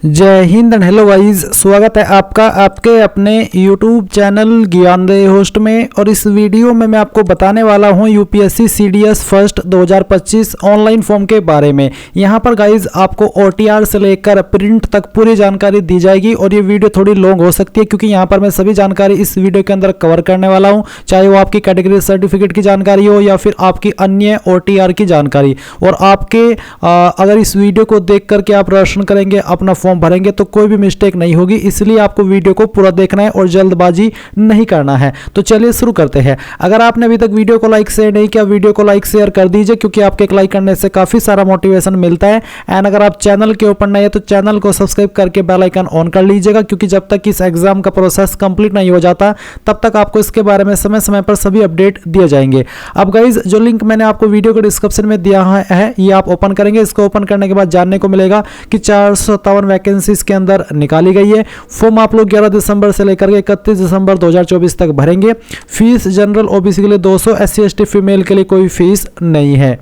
जय Hind and hello guys, स्वागत है आपका आपके अपने YouTube चैनल ज्ञानदेह होस्ट में। और इस वीडियो में मैं आपको बताने वाला हूं UPSC CDS first 2025 online form के बारे में। यहां पर गाइस आपको OTR से लेकर प्रिंट तक पूरी जानकारी दी जाएगी और ये वीडियो थोड़ी लॉन्ग हो सकती है क्योंकि यहां पर मैं सभी जानकारी इस वीडियो के अंदर कवर करने वाला हूँ, चाहे वो आपकी कैटेगरी सर्टिफिकेट की जानकारी हो या फिर आपकी अन्य OTR की जानकारी। और आपके अगर इस वीडियो को देख करके आप रोशन करेंगे, अपना फॉर्म भरेंगे तो कोई भी मिस्टेक नहीं होगी, इसलिए आपको वीडियो को पूरा देखना है और जल्दबाजी नहीं करना है। तो चलिए शुरू करते हैं। अगर आपने अभी तक वीडियो को लाइक शेयर नहीं किया, वीडियो को लाइक शेयर कर दीजिए क्योंकि आपके लाइक करने से काफी सारा मोटिवेशन मिलता है। एंड अगर आप चैनल के ऊपर नए हैं तो चैनल को सब्सक्राइब करके बेल आइकन ऑन कर लीजिएगा क्योंकि जब तक इस एग्जाम का प्रोसेस कंप्लीट नहीं हो जाता तब तक आपको इसके बारे में समय समय पर सभी अपडेट दिए जाएंगे। अब गाइज जो लिंक मैंने आपको वीडियो के डिस्क्रिप्शन में दिया है ये आप ओपन करेंगे। इसको ओपन करने के बाद जानने को मिलेगा कि 457 वैकेंसी के अंदर निकाली गई है। फॉर्म आप लोग 11 दिसंबर से लेकर के 31 दिसंबर 2024 तक भरेंगे। फीस जनरल ओबीसी के लिए 200, SC ST फीमेल के लिए कोई फीस नहीं है।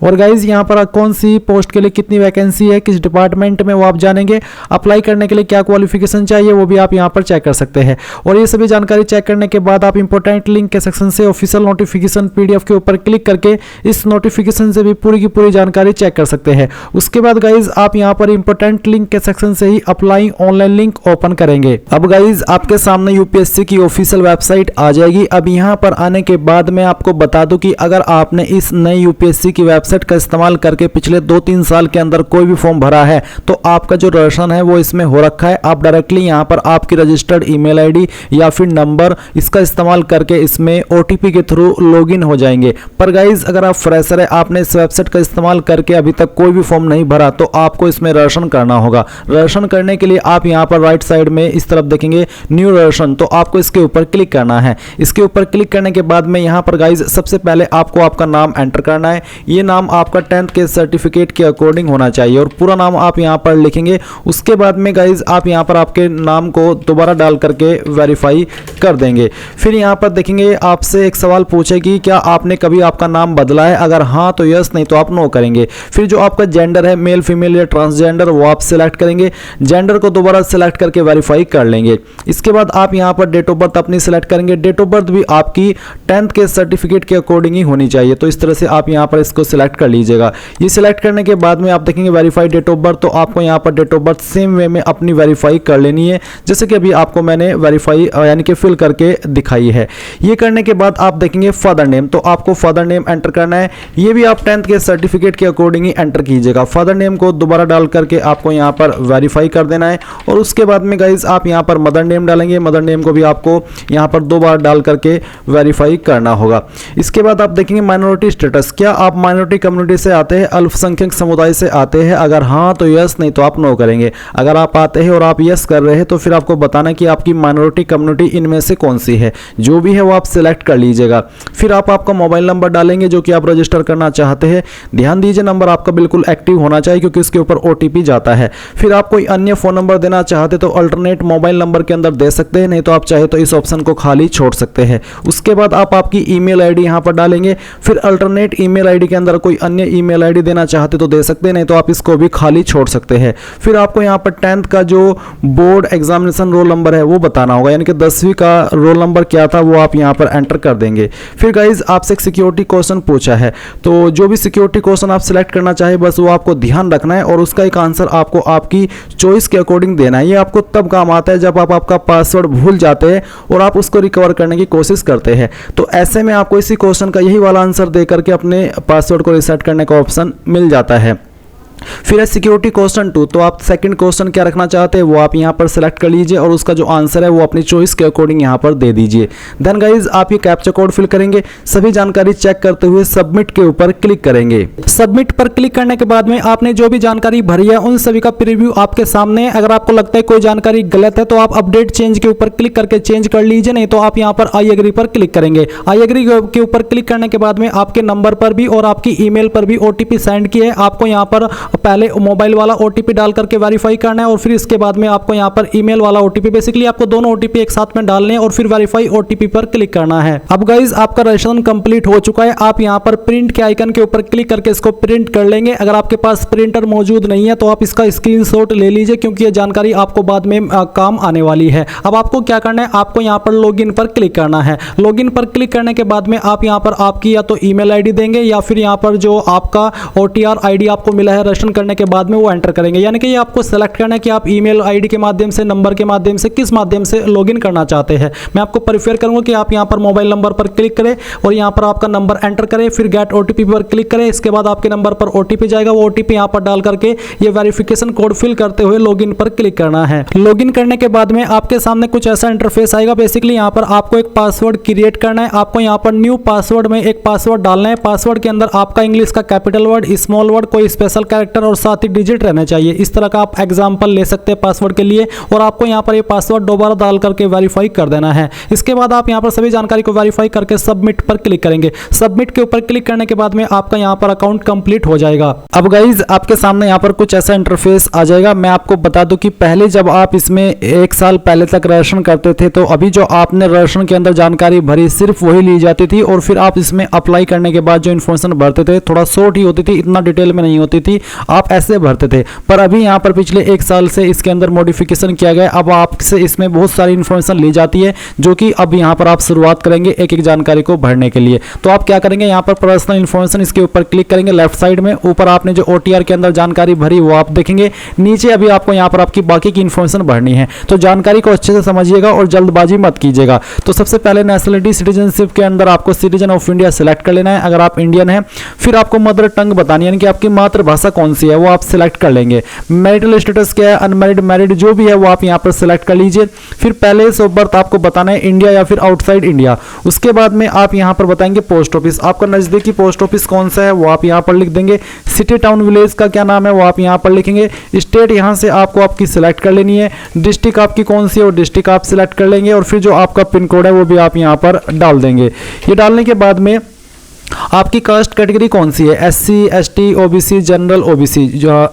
और गाइज यहाँ पर कौन सी पोस्ट के लिए कितनी वैकेंसी है, किस डिपार्टमेंट में, वो आप जानेंगे। अप्लाई करने के लिए क्या क्वालिफिकेशन चाहिए वो भी आप यहाँ पर चेक कर सकते हैं। और ये सभी जानकारी चेक करने के बाद आप इंपॉर्टेंट लिंक के सेक्शन से ऑफिशियल नोटिफिकेशन PDF के ऊपर क्लिक करके इस नोटिफिकेशन से भी पूरी की पूरी जानकारी चेक कर सकते हैं। उसके बाद गाइज आप यहाँ पर इंपॉर्टेंट लिंक के सेक्शन से ही अप्लाई ऑनलाइन लिंक ओपन करेंगे। अब गाइज आपके सामने यूपीएससी की ऑफिशियल वेबसाइट आ जाएगी। अब यहाँ पर आने के बाद मैं आपको बता दूं कि अगर आपने इस नई यूपीएससी की वेबसाइट का इस्तेमाल करके पिछले 2-3 साल के अंदर कोई भी फॉर्म भरा है तो आपका जो रजिस्ट्रेशन है वो इसमें हो रखा है। आप डायरेक्टली यहां पर आपकी रजिस्टर्ड ईमेल आईडी या फिर नंबर इसका इस्तेमाल करके इसमें OTP के थ्रू लॉगिन हो जाएंगे। पर गाइज अगर आप फ्रेशर है, आपने इस वेबसाइट का इस्तेमाल करके अभी तक कोई भी फॉर्म नहीं भरा तो आपको इसमें रजिस्ट्रेशन करना होगा। रजिस्ट्रेशन करने के लिए आप यहां पर राइट साइड में इस तरफ देखेंगे न्यू रजिस्ट्रेशन, तो आपको इसके ऊपर क्लिक करना है। इसके ऊपर क्लिक करने के बाद में यहां पर गाइज सबसे पहले आपको आपका नाम एंटर करना है। ये नाम आपका 10th के सर्टिफिकेट के अकॉर्डिंग होना चाहिए और पूरा नाम आप यहां पर लिखेंगे। उसके बाद में गाइज आप यहां पर आपके नाम को दोबारा डाल करके वेरीफाई कर देंगे। फिर यहां पर देखेंगे आपसे एक सवाल पूछेगी क्या आपने कभी आपका नाम बदला है, अगर हाँ तो यस, नहीं तो आप नो करेंगे। फिर जो आपका जेंडर है मेल फीमेल या ट्रांसजेंडर वो आप सिलेक्ट करेंगे। जेंडर को दोबारा सिलेक्ट करके वेरीफाई कर लेंगे। इसके बाद आप यहां पर डेट ऑफ बर्थ अपनी सिलेक्ट करेंगे। डेट ऑफ बर्थ भी आपकी 10th के सर्टिफिकेट के अकॉर्डिंग ही होनी चाहिए, तो इस तरह से आप यहां पर इसको सिलेक्ट कर लीजिएगा। ये सिलेक्ट करने के बाद में आप देखेंगे वेरीफाई डेट ऑफ बर्थ, तो आपको यहां पर date of birth same way में अपनी वेरीफाई कर लेनी है जैसे कि अभी आपको मैंने वेरीफाई यानी कि फिल करके दिखाई है। ये करने के बाद आप देखेंगे फादर नेम, तो आपको फादर नेम एंटर करना है। ये भी आप 10th के सर्टिफिकेट के अकॉर्डिंग ही एंटर कीजिएगा। फादर नेम को दोबारा डाल करके आपको यहां पर वेरीफाई कर देना है। और उसके बाद में गाइज आप यहां पर मदर नेम डालेंगे। मदर नेम को भी आपको यहां पर 2 बार डाल करके वेरीफाई करना होगा। इसके बाद आप देखेंगे माइनॉरिटी स्टेटस, क्या आप माइनॉरिटी कम्युनिटी से आते हैं, अल्पसंख्यक समुदाय से आते हैं, अगर हाँ तो यस, नहीं तो आप नो करेंगे। अगर आप आते हैं और आप यस कर रहे हैं तो फिर आपको बताना कि आपकी माइनॉरिटी कम्युनिटी इनमें से कौन सी है। जो भी है वो आप सिलेक्ट कर लीजिएगा। फिर आप आपका मोबाइल नंबर डालेंगे जो कि आप रजिस्टर करना चाहते हैं। ध्यान दीजिए नंबर आपका बिल्कुल एक्टिव होना चाहिए क्योंकि इसके ऊपर OTP जाता है। फिर आप कोई अन्य फोन नंबर देना चाहते तो अल्टरनेट मोबाइल नंबर के अंदर दे सकते हैं, नहीं तो आप चाहे तो इस ऑप्शन को खाली छोड़ सकते हैं। उसके बाद आप आपकी ईमेल आईडी यहां पर डालेंगे। फिर अल्टरनेट ईमेल आईडी के अंदर कोई अन्य ईमेल आईडी देना चाहते तो दे सकते हैं, नहीं तो आप इसको भी खाली छोड़ सकते हैं। फिर आपको यहां पर 10th का जो बोर्ड एग्जामिनेशन रोल नंबर है वो बताना होगा, यानी कि 10वीं का रोल नंबर क्या था वो आप यहां पर एंटर कर देंगे। फिर गाइज आपसे एक सिक्योरिटी क्वेश्चन पूछा है, तो जो भी सिक्योरिटी क्वेश्चन आप सिलेक्ट करना चाहे बस वो आपको ध्यान रखना है और उसका एक आंसर आपको आपकी चॉइस के अकॉर्डिंग देना है। ये आपको तब काम आता है जब आप आपका पासवर्ड भूल जाते हैं और आप उसको रिकवर करने की कोशिश करते हैं। तो ऐसे में आपको इसी क्वेश्चन का यही वाला आंसर दे करके अपने पासवर्ड को रिसेट करने का ऑप्शन मिल जाता है। फिर है सिक्योरिटी क्वेश्चन 2, तो आप सेकंड क्वेश्चन क्या रखना चाहते हैं वो आप यहां पर सिलेक्ट कर लीजिए और उसका जो आंसर है वो अपनी चॉइस के अकॉर्डिंग यहां पर दे दीजिए। देन गाइज आप ये कैप्चा कोड फिल करेंगे। सभी जानकारी चेक करते हुए सबमिट के ऊपर क्लिक करेंगे। सबमिट पर क्लिक करने के बाद में आपने जो भी जानकारी भरी है उन सभी का प्रीव्यू आपके सामने है। अगर आपको लगता है कोई जानकारी गलत है तो आप अपडेट चेंज के ऊपर क्लिक करके चेंज कर लीजिए, नहीं तो आप यहां पर आई एग्री पर क्लिक करेंगे। आई एग्री के ऊपर क्लिक करने के बाद में आपके नंबर पर भी और आपकी ईमेल पर भी OTP सेंड किए आपको यहां पर पहले मोबाइल वाला OTP डाल करके वेरीफाई करना है और फिर इसके बाद में आपको यहाँ पर ईमेल वाला OTP, बेसिकली आपको दोनों OTP एक साथ में डालने हैं और फिर वेरीफाई OTP पर क्लिक करना है। अब गाइज आपका रजिस्ट्रेशन कंप्लीट हो चुका है। आप यहाँ पर प्रिंट के आइकन के ऊपर क्लिक करके इसको प्रिंट कर लेंगे। अगर आपके पास प्रिंटर मौजूद नहीं है तो आप इसका स्क्रीनशॉट ले लीजिए, क्योंकि ये जानकारी आपको बाद में काम आने वाली है। अब आपको क्या करना है, आपको यहाँ पर लॉगिन पर क्लिक करना है। लॉगिन पर क्लिक करने के बाद में आप यहाँ पर आपकी या तो ईमेल आईडी देंगे या फिर यहाँ पर जो आपका OTR ID आपको मिला है रजिस्ट्रेशन करने के बाद में वो एंटर करेंगे। यानी कि ये आपको सेलेक्ट करना है कि आप ईमेल आईडी के माध्यम से, नंबर के माध्यम से, किस माध्यम से लॉगिन करना चाहते हैं। मैं आपको प्रेफर करूंगा कि आप यहाँ पर मोबाइल नंबर पर क्लिक करें और यहाँ पर आपका नंबर एंटर करें, फिर गेट OTP पर क्लिक करें। इसके बाद आपके नंबर पर OTP जाएगा, वो OTP यहाँ पर डाल करके ये वेरिफिकेशन कोड फिल करते हुए लॉगिन पर क्लिक करना है। लॉगिन करने के बाद में आपके सामने कुछ ऐसा इंटरफेस आएगा। बेसिकली यहाँ पर आपको एक पासवर्ड क्रिएट करना है। आपको यहाँ पर न्यू पासवर्ड में एक पासवर्ड डालना है। पासवर्ड के अंदर आपका इंग्लिश का कैपिटल वर्ड, स्मॉल वर्ड, कोई स्पेशल कैरेक्टर और साथ ही डिजिट रहना चाहिए। इस तरह का आप एग्जाम्पल ले सकते हैं पासवर्ड के लिए और आपको यहाँ पर ये पासवर्ड दोबारा डाल करके वेरीफाई कर देना है। इसके बाद आप यहाँ पर सभी जानकारी को वेरीफाई करके सबमिट पर क्लिक करेंगे। सबमिट के ऊपर क्लिक करने के बाद में आपका यहाँ पर अकाउंट कंप्लीट हो जाएगा। अब गाइज आपके सामने यहाँ पर कुछ ऐसा इंटरफेस आ जाएगा। मैं आपको बता दूं कि पहले जब आप इसमें 1 साल पहले तक रजिस्ट्रेशन करते थे तो अभी जो आपने रजिस्ट्रेशन के अंदर जानकारी भरी सिर्फ वही ली जाती थी और फिर आप इसमें अप्लाई करने के बाद जो इन्फॉर्मेशन भरते थे थोड़ा शॉर्ट ही होती थी, इतना डिटेल में नहीं होती थी, आप ऐसे भरते थे। पर अभी यहाँ पर पिछले 1 साल से इसके अंदर मॉडिफिकेशन किया गया। अब आपसे इसमें बहुत सारी इन्फॉर्मेशन ली जाती है, जो कि अब यहाँ पर आप शुरुआत करेंगे एक एक जानकारी को भरने के लिए। तो आप क्या करेंगे, यहाँ पर पर्सनल इन्फॉर्मेशन इसके ऊपर क्लिक करेंगे। लेफ्ट साइड में ऊपर आपने जो OTR के अंदर जानकारी भरी वो आप देखेंगे। नीचे अभी आपको यहाँ पर आपकी बाकी की इन्फॉर्मेशन भरनी है, तो जानकारी को अच्छे से समझिएगा और जल्दबाजी मत कीजिएगा। तो सबसे पहले नेशनलिटी सिटीजनशिप के अंदर आपको सिटीजन ऑफ इंडिया सेलेक्ट कर लेना है अगर आप इंडियन हैं। फिर आपको मदर टंग बतानी है, यानी कि आपकी मातृभाषा कौन सी है वो आप सिलेक्ट कर लेंगे। मैरिटल स्टेटस क्या है, अनमैरिड, मैरिड, जो भी है वो आप यहाँ पर सिलेक्ट कर लीजिए। फिर प्लेस ऑफ बर्थ आपको बताना है इंडिया या फिर आउटसाइड इंडिया। उसके बाद में आप यहाँ पर बताएंगे पोस्ट ऑफिस, आपका नजदीकी पोस्ट ऑफिस कौन सा है वो आप यहाँ पर लिख देंगे। सिटी, टाउन, विलेज का क्या नाम है वो आप यहाँ पर लिखेंगे। स्टेट यहाँ से आपको आपकी सिलेक्ट कर लेनी है। डिस्ट्रिक्ट आपकी कौन सी है वो डिस्ट्रिक्ट आप सिलेक्ट कर लेंगे और फिर जो आपका पिन कोड है वो भी आप यहाँ पर डाल देंगे। ये डालने के बाद में आपकी कास्ट कैटेगरी कौन सी है, SC, ST, OBC, general, OBC,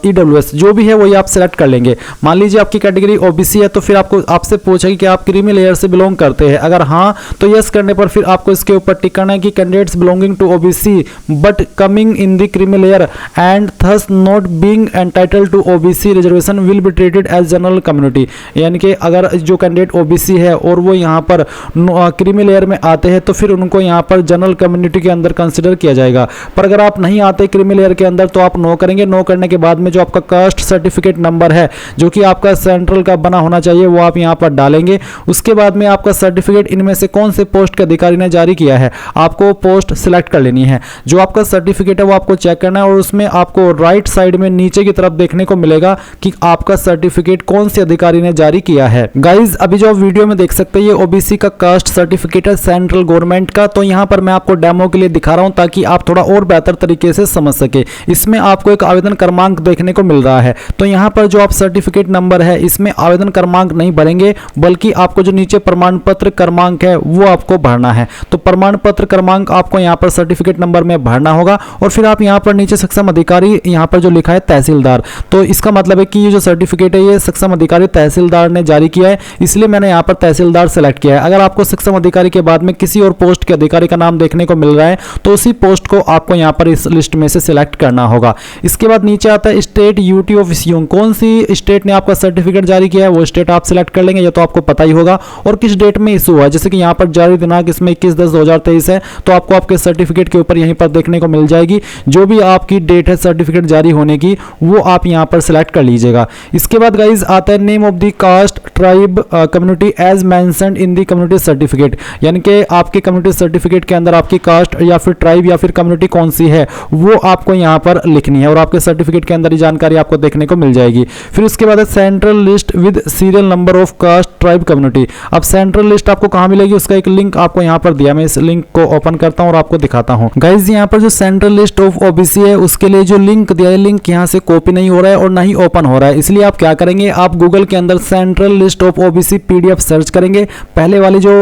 EWS, जो भी है वही आप सेलेक्ट कर लेंगे। मान लीजिए आपकी कैटेगरी OBC है तो फिर आपसे पूछेगी कि आप क्रीमी लेयर से बिलोंग करते हैं। अगर हाँ तो यस करने पर फिर आपको इसके ऊपर टिक करना है कि candidates belonging to OBC but coming in the creamy layer and thus not being entitled to OBC reservation will be treated as general community. यानी कि अगर जो कैंडिडेट OBC है और वो यहाँ पर क्रीमी लेयर में आते हैं तो फिर उनको यहाँ पर जनरल कम्युनिटी के अंदर कंसिडर किया जाएगा। पर अगर आप नहीं आते क्रीमी लेयर के अंदर तो आप नो करेंगे। नो करने के बाद में जो आपका कास्ट सर्टिफिकेट नंबर है जो कि आपका सेंट्रल का बना होना चाहिए वो आप यहां पर डालेंगे। उसके बाद में आपका सर्टिफिकेट इनमें से कौन से पोस्ट के अधिकारी ने जारी किया है आपको पोस्ट सिलेक्ट कर लेनी है। जो आपका सर्टिफिकेट है वो आपको चेक करना है और उसमें आपको राइट साइड में नीचे की तरफ देखने को मिलेगा कि आपका सर्टिफिकेट कौन से अधिकारी ने जारी किया है। गाइज अभी जो वीडियो में देख सकते हैं ये OBC का कास्ट सर्टिफिकेट है सेंट्रल गवर्नमेंट का। तो यहां पर मैं आपको डेमो के लिए दिखा रहा हूं ताकि आप थोड़ा और बेहतर तरीके से समझ सके। इसमें आपको एक आवेदन क्रमांक देखने को मिल रहा है। तो यहां पर जो आप सर्टिफिकेट नंबर है इसमें आवेदन क्रमांक नहीं भरेंगे बल्कि आपको जो नीचे प्रमाण पत्र क्रमांक है वो आपको भरना है। तो प्रमाण पत्र क्रमांक आपको यहां पर सर्टिफिकेट नंबर में भरना होगा और फिर आप यहां पर नीचे सक्षम अधिकारी यहां पर जो लिखा है तहसीलदार, तो इसका मतलब है कि ये जो सर्टिफिकेट है ये सक्षम अधिकारी तहसीलदार ने जारी किया है, इसलिए मैंने यहां पर तहसीलदार सेलेक्ट किया है। अगर आपको सक्षम अधिकारी के बाद में किसी और पोस्ट के अधिकारी का नाम देखने को मिल रहा है तो उसी पोस्ट को आपको यहां पर इस लिस्ट में से सिलेक्ट करना होगा। इसके बाद नीचे आता है स्टेट यूटी ऑफ इश्यूइंग, कौन सी स्टेट ने आपका सर्टिफिकेट जारी किया है वो स्टेट आप सिलेक्ट कर लेंगे, ये तो आपको पता ही होगा। और किस डेट में इशू हुआ है, जैसे कि यहां पर जारी दिनांक इसमें 21/10/2023 है तो आपको आपके सर्टिफिकेट के ऊपर यहीं पर देखने को मिल जाएगी। जो भी आपकी डेट है सर्टिफिकेट जारी होने की वो आप यहां पर सिलेक्ट कर लीजिएगा। इसके बाद गाइज आता है name of the caste tribe community as mentioned in the community certificate, यानी कि आपके कम्युनिटी सर्टिफिकेट के अंदर आपकी कास्ट या फिर ट्राइब या फिर कम्युनिटी कौन सी है वो आपको यहां पर लिखनी है और आपके सर्टिफिकेट के अंदर ये जानकारी आपको देखने को मिल जाएगी। फिर उसके बाद है central list with serial number of caste tribe community. अब सेंट्रल लिस्ट आपको कहां मिलेगी उसका एक लिंक आपको यहां पर दिया, मैं इस लिंक को ओपन करता हूं और आपको दिखाता हूं। गाइज यहां पर जो सेंट्रल लिस्ट ऑफ OBC है उसके लिए जो लिंक दिया है लिंक यहां से कॉपी नहीं हो रहा है और ना ही ओपन हो रहा है, इसलिए आप क्या करेंगे आप गूगल के अंदर central list of OBC PDF search करेंगे। पहले वाली जो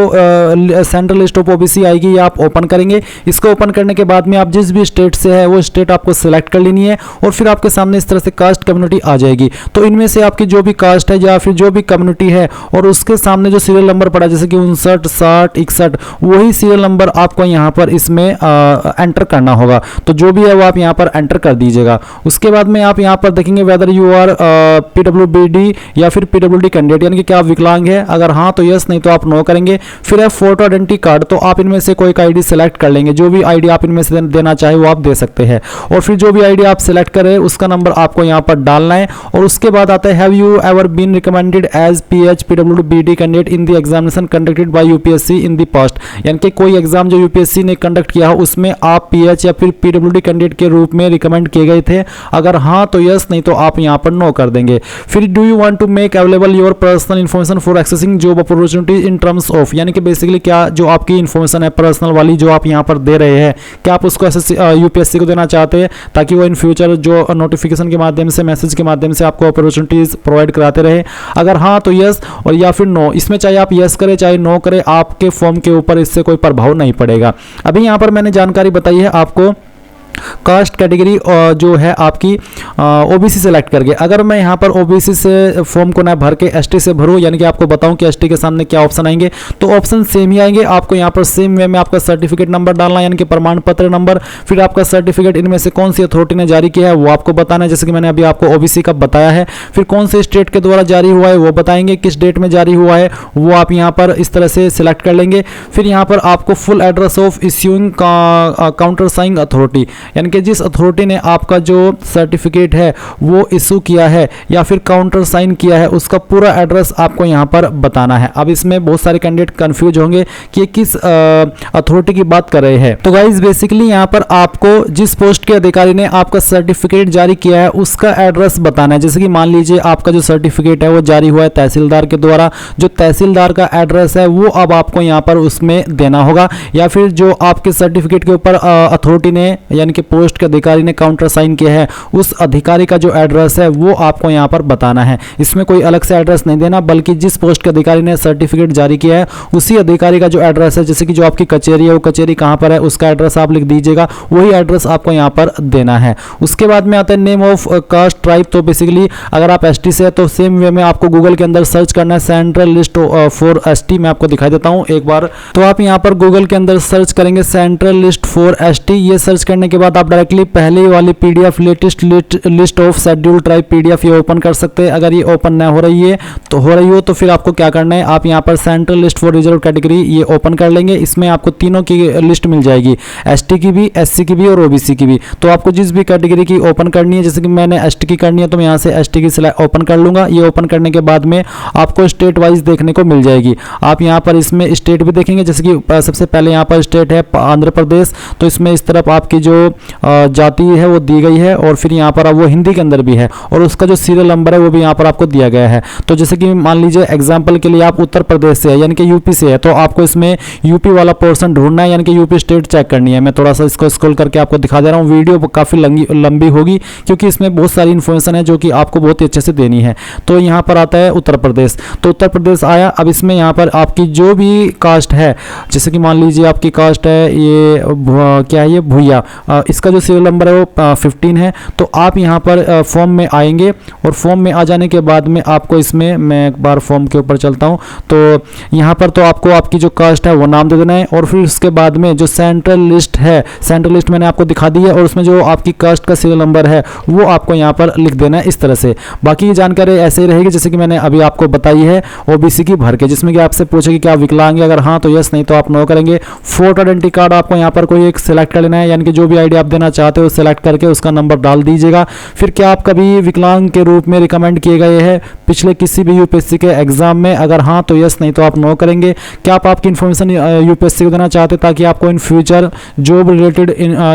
सेंट्रल लिस्ट ऑफ OBC आएगी ये आप ओपन करेंगे। इसको ओपन ओपन करने के बाद में आप जिस भी स्टेट से है वो स्टेट आपको सिलेक्ट कर लेनी है और फिर आपके सामने इस तरह से कास्ट कम्युनिटी आ जाएगी। तो इनमें से आपकी जो भी कास्ट है या फिर जो भी कम्युनिटी है और उसके सामने जो सीरियल नंबर पड़ा जैसे कि 59, 60, 61, वही सीरियल नंबर आपको यहाँ पर इसमें एंटर करना होगा। तो जो भी है वो आप यहाँ पर एंटर कर दीजिएगा। उसके बाद में आप यहाँ पर देखेंगे वेदर यू आर PWBD या फिर PWD कैंडिडेट, यानी कि क्या आप विकलांग है, अगर हाँ तो यस, नहीं तो आप नो करेंगे। फिर है फोटो आइडेंटिटी कार्ड, तो आप इनमें से कोई आईडी सेलेक्ट कर लेंगे, जो भी आईडी आप इनमें से देना चाहे वो आप दे सकते हैं। और फिर जो भी आईडी आप सेलेक्ट करें उसका नंबर आपको यहाँ पर डालना है। और उसके बाद आता है have you ever been recommended as PH PWBD candidate in the examination conducted by UPSC in the past, यानी कि कोई एग्जाम जो UPSC ने कंडक्ट किया हो उसमें आप PH या फिर PWD कैंडिडेट के रूप में रिकमेंड किए गए थे, अगर हाँ तो यस, नहीं तो आप यहाँ पर नो कर देंगे। फिर do you want to make available your personal information for accessing job opportunity in terms of, यानी कि बेसिकली क्या जो आपकी इन्फॉर्मेशन है पर्सनल वाली जो आप यहाँ पर दे रहे हैं, क्या आप उसको UPSC को देना चाहते हैं ताकि वो इन फ्यूचर जो नोटिफिकेशन के माध्यम से, मैसेज के माध्यम से आपको अपॉर्चुनिटीज प्रोवाइड कराते रहे, अगर हाँ तो यस और या फिर नो। इसमें चाहे आप यस करें चाहे नो करें, आपके फॉर्म के ऊपर इससे कोई प्रभाव नहीं पड़ेगा। अभी यहाँ पर मैंने जानकारी बताई है आपको कास्ट कैटेगरी जो है आपकी OBC सेलेक्ट करके। अगर मैं यहाँ पर OBC से फॉर्म को ना भर के ST से भरूँ, यानी कि आपको बताऊँ कि ST के सामने क्या ऑप्शन आएंगे, तो ऑप्शन सेम ही आएंगे। आपको यहाँ पर सेम वे में आपका सर्टिफिकेट नंबर डालना है, यानी कि प्रमाण पत्र नंबर, फिर आपका सर्टिफिकेट इनमें से कौन सी अथॉरिटी ने जारी किया है वो आपको बताना है, जैसे कि मैंने अभी आपको OBC का बताया है। फिर कौन से स्टेट के द्वारा जारी हुआ है वो बताएंगे, किस डेट में जारी हुआ है वो आप यहाँ पर इस तरह से सिलेक्ट कर लेंगे। फिर यहाँ पर आपको full address of issuing counter saying authority, यानी कि जिस अथॉरिटी ने आपका जो सर्टिफिकेट है वो इशू किया है या फिर काउंटर साइन किया है, उसका पूरा एड्रेस आपको यहाँ पर बताना है। अब इसमें बहुत सारे कैंडिडेट कंफ्यूज होंगे कि किस अथॉरिटी की बात कर रहे हैं। तो गाइज बेसिकली यहाँ पर आपको जिस पोस्ट के अधिकारी ने आपका सर्टिफिकेट जारी किया है उसका एड्रेस बताना है। जैसे कि मान लीजिए आपका जो सर्टिफिकेट है वो जारी हुआ है तहसीलदार के द्वारा, जो तहसीलदार का एड्रेस है वो अब आपको यहाँ पर उसमें देना होगा, या फिर जो आपके सर्टिफिकेट के ऊपर अथॉरिटी ने यानी कि पोस्ट के अधिकारी ने काउंटर साइन किया है उस अधिकारी का जो एड्रेस है वो आपको यहाँ पर बताना है। इसमें कोई अलग से एड्रेस नहीं देना, बल्कि जिस पोस्ट के अधिकारी ने सर्टिफिकेट जारी किया है उसी अधिकारी का जो एड्रेस है, जैसे कि जो आपकी कचेरी है वो कचेरी कहाँ पर है उसका एड्रेस आप लिख दीजिएगा, वही एड्रेस आपको यहाँ पर देना है। उसके बाद में आता है नेम ऑफ कास्ट ट्राइब। तो बेसिकली अगर आप ST से है तो सेम वे में आपको गूगल के अंदर सर्च करना है सेंट्रल लिस्ट फॉर ST। मैं आपको दिखाई देता हूँ एक बार। तो आप यहाँ पर गूगल के अंदर सर्च करेंगे सेंट्रल लिस्ट फॉर ST। ये सर्च करने के बाद आप डायरेक्टली पहले वाली PDF latest list of schedule tribe PDF ये ओपन कर सकते हैं। अगर ये ओपन ना हो रही है तो फिर आपको क्या करना है, आप यहाँ पर central list for reserve category ये ओपन कर लेंगे। इसमें आपको तीनों की लिस्ट मिल जाएगी, ST की भी, SC की भी और OBC की भी। तो आपको जिस भी कैटेगरी की ओपन करनी है, जैसे कि मैंने ST की करनी है तो मैं यहाँ से ST की ओपन कर लूंगा। ये ओपन करने के बाद में आपको स्टेट वाइज देखने को मिल जाएगी। आप यहाँ पर इसमें स्टेट भी देखेंगे, जैसे कि सबसे पहले यहाँ पर स्टेट है आंध्र प्रदेश, तो इसमें इस तरफ आपकी जो जाति है वो दी गई है और फिर यहाँ पर वो हिंदी के अंदर भी है और उसका जो सीरियल नंबर है वो भी यहाँ पर आपको दिया गया है। तो जैसे कि मान लीजिए एग्जांपल के लिए आप उत्तर प्रदेश से है यानी कि UP से है, तो आपको इसमें UP वाला पोर्शन ढूंढना है, यानी कि UP स्टेट चेक करनी है। मैं थोड़ा सा इसको स्क्रॉल करके आपको दिखा दे रहा हूँ। वीडियो काफ़ी लंबी होगी क्योंकि इसमें बहुत सारी इन्फॉर्मेशन है जो कि आपको बहुत ही अच्छे से देनी है। तो यहाँ पर आता है उत्तर प्रदेश, तो उत्तर प्रदेश आया। अब इसमें यहाँ पर आपकी जो भी कास्ट है, जैसे कि मान लीजिए आपकी कास्ट है ये क्या है, ये भूया, इसका जो सीरियल नंबर है वो 15 है। तो आप यहाँ पर फॉर्म में आएंगे और फॉर्म में आ जाने के बाद में आपको इसमें, मैं एक बार फॉर्म के ऊपर चलता हूँ, तो यहाँ पर तो आपको आपकी जो कास्ट है वो नाम दे देना है और फिर उसके बाद में जो सेंट्रल लिस्ट है, सेंट्रल लिस्ट मैंने आपको दिखा दी है और उसमें जो आपकी कास्ट का सीरियल नंबर है वो आपको यहाँ पर लिख देना है इस तरह से। बाकी ये जानकारी ऐसे ही रहेगी जैसे कि मैंने अभी आपको बताई है OBC की भर के, जिसमें कि आपसे पूछेगी कि आप विकलांग, अगर हाँ तो यस, नहीं तो आप नो करेंगे। फोटो आइडेंटिटी कार्ड आपको यहाँ पर कोई एक सिलेक्ट कर लेना है, यानी कि जो भी आईडी आप देना चाहते हो सिलेक्ट करके उसका नंबर डाल दीजिएगा। फिर क्या आप कभी विकलांग के रूप में रिकमेंड किए गए हैं पिछले किसी भी UPSC के एग्जाम में, अगर हाँ तो यस, नहीं तो आप नो करेंगे। क्या आप आपकी इन्फॉर्मेशन UPSC को देना चाहते ताकि आपको in future job related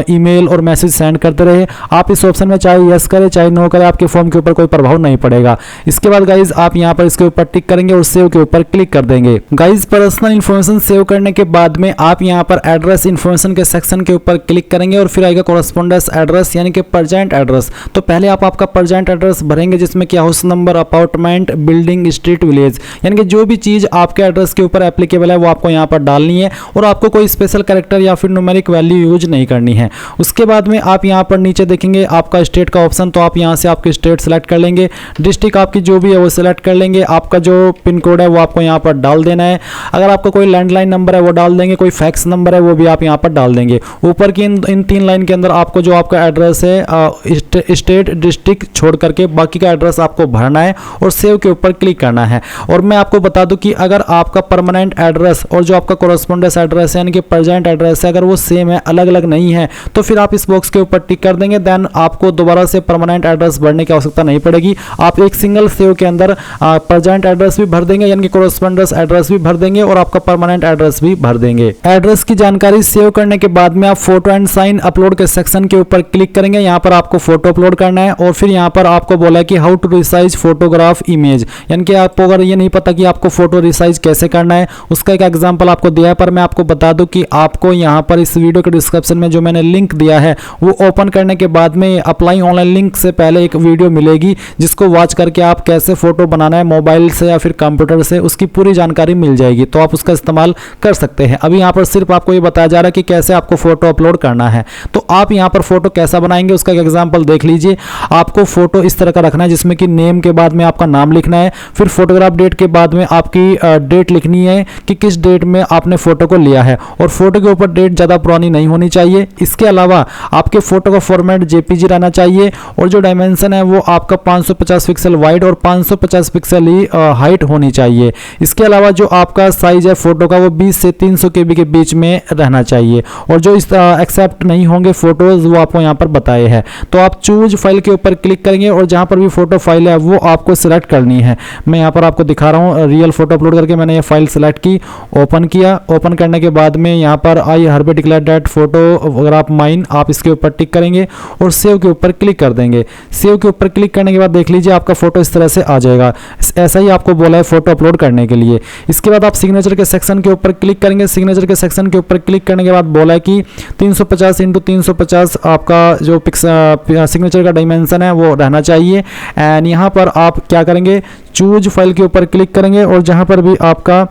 email और मैसेज सेंड करते रहे, आप इस ऑप्शन में चाहे यस करें चाहे नो करें, आपके फॉर्म के ऊपर कोई प्रभाव नहीं पड़ेगा। इसके बाद गाइज आप यहाँ पर इसके ऊपर टिक करेंगे और सेव के ऊपर क्लिक कर देंगे। गाइज पर्सनल इन्फॉर्मेशन सेव करने के बाद में आप यहाँ पर एड्रेस इन्फॉर्मेशन के सेक्शन के ऊपर क्लिक करेंगे और फिर आएगा कॉरेस्पॉन्डेंस एड्रेस यानी कि प्रेजेंट एड्रेस। तो पहले आप आपका प्रेजेंट एड्रेस भरेंगे जिसमें कि house number, apartment apartment, building, street, village, यानी कि जो भी चीज़ आपके एड्रेस के ऊपर एप्लीकेबल है वो आपको यहाँ पर डालनी है और आपको कोई स्पेशल कैरेक्टर या फिर न्यूमेरिक वैल्यू यूज नहीं करनी है। उसके बाद में आप यहाँ पर नीचे देखेंगे आपका स्टेट का ऑप्शन, तो आप यहाँ से आपकी स्टेट सेलेक्ट कर लेंगे, डिस्ट्रिक्ट आपकी जो भी है वो सिलेक्ट कर लेंगे, आपका जो पिन कोड है वो आपको यहाँ पर डाल देना है। अगर आपका कोई लैंडलाइन नंबर है वो डाल देंगे, कोई फैक्स नंबर है वो भी आप यहाँ पर डाल देंगे। ऊपर की इन 3 लाइन के अंदर आपको जो आपका एड्रेस है स्टेट डिस्ट्रिक्ट छोड़ करके बाकी का एड्रेस आपको भरना है और सेव के ऊपर क्लिक करना है। और मैं आपको बता दूं कि अगर आपका परमानेंट एड्रेस और जो आपका कोरस्पोंडेंस एड्रेस है यानी कि प्रेजेंट एड्रेस है अगर वो सेम है, अलग अलग नहीं है, तो फिर आप इस बॉक्स के ऊपर टिक कर देंगे, देन आपको दोबारा से परमानेंट एड्रेस भरने की आवश्यकता नहीं पड़ेगी। आप एक सिंगल सेव के अंदर प्रेजेंट एड्रेस भी भर देंगे यानी कि कोरस्पोंडेंस एड्रेस भी भर देंगे और आपका परमानेंट एड्रेस भी भर देंगे। एड्रेस की जानकारी सेव करने के बाद में आप फोटो एंड साइन अपलोड के सेक्शन के ऊपर क्लिक करेंगे। यहाँ पर आपको फोटो अपलोड करना है और फिर यहाँ पर आपको बोला है कि how to resize photograph image, यानी कि आपको अगर ये नहीं पता कि आपको फोटो रिसाइज कैसे करना है उसका एक एग्जांपल आपको दिया है, पर मैं आपको बता दूं कि आपको यहाँ पर इस वीडियो के डिस्क्रिप्शन में जो मैंने लिंक दिया है वो ओपन करने के बाद में अप्लाई ऑनलाइन लिंक से पहले एक वीडियो मिलेगी जिसको वॉच करके आप कैसे फोटो बनाना है मोबाइल से या फिर कंप्यूटर से उसकी पूरी जानकारी मिल जाएगी, तो आप उसका इस्तेमाल कर सकते हैं। अभी यहाँ पर सिर्फ आपको ये बताया जा रहा है कि कैसे आपको फोटो अपलोड करना है। तो आप यहाँ पर फोटो कैसा बनाएंगे उसका एक एग्जाम्पल देख लीजिए। आपको फोटो इस तरह का रखना है जिसमें कि नेम के बाद में आपका नाम लिखना है, फिर फोटोग्राफ डेट के बाद में आपकी डेट लिखनी है कि किस डेट में आपने फोटो को लिया है और फोटो के ऊपर डेट ज़्यादा पुरानी नहीं होनी चाहिए। इसके अलावा आपके फोटो का फॉर्मेट जेपीजी रहना चाहिए और जो डायमेंशन है वो आपका 550 पिक्सल वाइड और 550 पिक्सल ही हाइट होनी चाहिए। इसके अलावा जो आपका साइज है फोटो का वो 20 से 300 KB के बीच में रहना चाहिए और जो इस एक्सेप्ट नहीं होंगे फोटोज वो आपको यहाँ पर बताए हैं। तो आप चूज फाइल के ऊपर क्लिक करेंगे और जहाँ पर भी फोटो फाइल है वो आपको सिलेक्ट करनी है। मैं यहाँ पर आपको दिखा रहा हूँ रियल फोटो अपलोड करके मैंने ये फाइल सिलेक्ट की, ओपन किया। ओपन करने के बाद में यहाँ पर आई हरबे डिक्लेयर दैट फोटोग्राफ माइन, आप इसके ऊपर टिक करेंगे और सेव के ऊपर क्लिक कर देंगे। सेव के ऊपर क्लिक करने के बाद देख लीजिए आपका फोटो इस तरह से आ जाएगा। ऐसा ही आपको बोला है फोटो अपलोड करने के लिए। इसके बाद आप सिग्नेचर के सेक्शन के ऊपर क्लिक करेंगे। सिग्नेचर के सेक्शन के ऊपर क्लिक करने के बाद बोला है कि 350 × 350 आपका जो सिग्नेचर का डायमेंशन है वो रहना चाहिए। एंड यहाँ पर आप क्या करेंगे, चूज फाइल के ऊपर क्लिक करेंगे और जहाँ पर भी आपका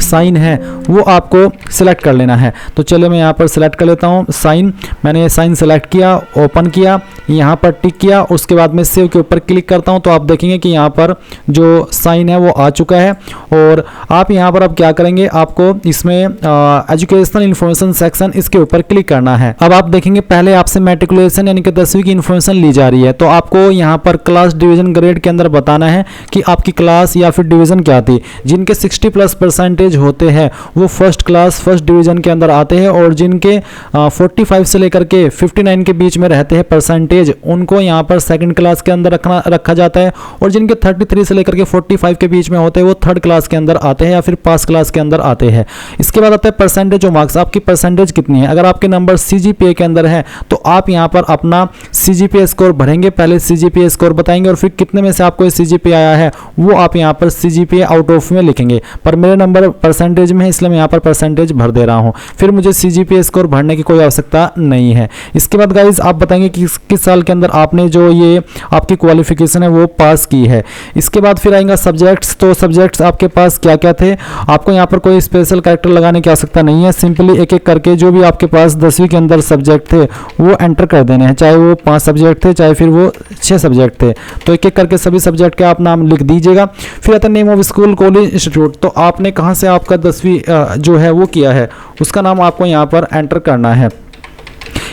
साइन है वो आपको सिलेक्ट कर लेना है। तो चलिए मैं यहाँ पर सिलेक्ट कर लेता हूँ साइन। मैंने साइन सेलेक्ट किया, ओपन किया, यहाँ पर टिक किया, उसके बाद में सेव के ऊपर क्लिक करता हूँ तो आप देखेंगे कि यहाँ पर जो साइन है वो आ चुका है। और आप यहाँ पर अब क्या करेंगे, आपको इसमें एजुकेशनल इन्फॉर्मेशन सेक्शन इसके ऊपर क्लिक करना है। अब आप देखेंगे पहले आपसे मैट्रिकुलेशन यानी कि 10वीं की इन्फॉर्मेशन ली जा रही है, तो आपको यहाँ पर क्लास, डिवीजन, ग्रेड के अंदर बताना है कि आपकी क्लास या फिर डिवीजन क्या थी। जिनके 60+ होते हैं वो फर्स्ट क्लास फर्स्ट डिवीजन के अंदर आते हैं और जिनके 45 से लेकर के 59 के बीच में रहते हैं परसेंटेज उनको यहाँ पर सेकंड क्लास के अंदर रखा जाता है और जिनके 33 से लेकर के 45 के बीच में होते हैं वो थर्ड क्लास के अंदर आते हैं या फिर पास क्लास के अंदर आते हैं। इसके बाद आता है परसेंटेज और मार्क्स, आपकी परसेंटेज कितनी है। अगर आपके नंबर CGPA के अंदर है तो आप यहाँ पर अपना CGPA स्कोर भरेंगे, पहले CGPA स्कोर बताएंगे और फिर कितने में से आपको CGPA आया है वो आप यहाँ पर CGPA आउट ऑफ में लिखेंगे। पर मेरे नंबर परसेंटेज में है इसलिए मैं यहाँ पर परसेंटेज भर दे रहा हूँ, फिर मुझे CGPA स्कोर भरने की कोई आवश्यकता नहीं है। इसके बाद गाइज आप बताएंगे कि किस साल के अंदर आपने जो ये आपकी क्वालिफिकेशन है वो पास की है। इसके बाद फिर आएगा सब्जेक्ट्स, तो सब्जेक्ट्स आपके पास क्या क्या थे। आपको यहाँ पर कोई स्पेशल कैरेक्टर लगाने की आवश्यकता नहीं है, सिंपली एक एक करके जो भी आपके पास 10वीं के अंदर सब्जेक्ट थे वो एंटर कर देने हैं, चाहे वो 5 सब्जेक्ट थे चाहे फिर वो 6 सब्जेक्ट थे। तो एक एक करके सभी सब्जेक्ट के आप नाम लिख दीजिएगा। फिर आता है name of school, college, institute, तो आपने कहाँ से आपका 10वीं जो है वो किया है उसका नाम आपको यहाँ पर एंटर करना है।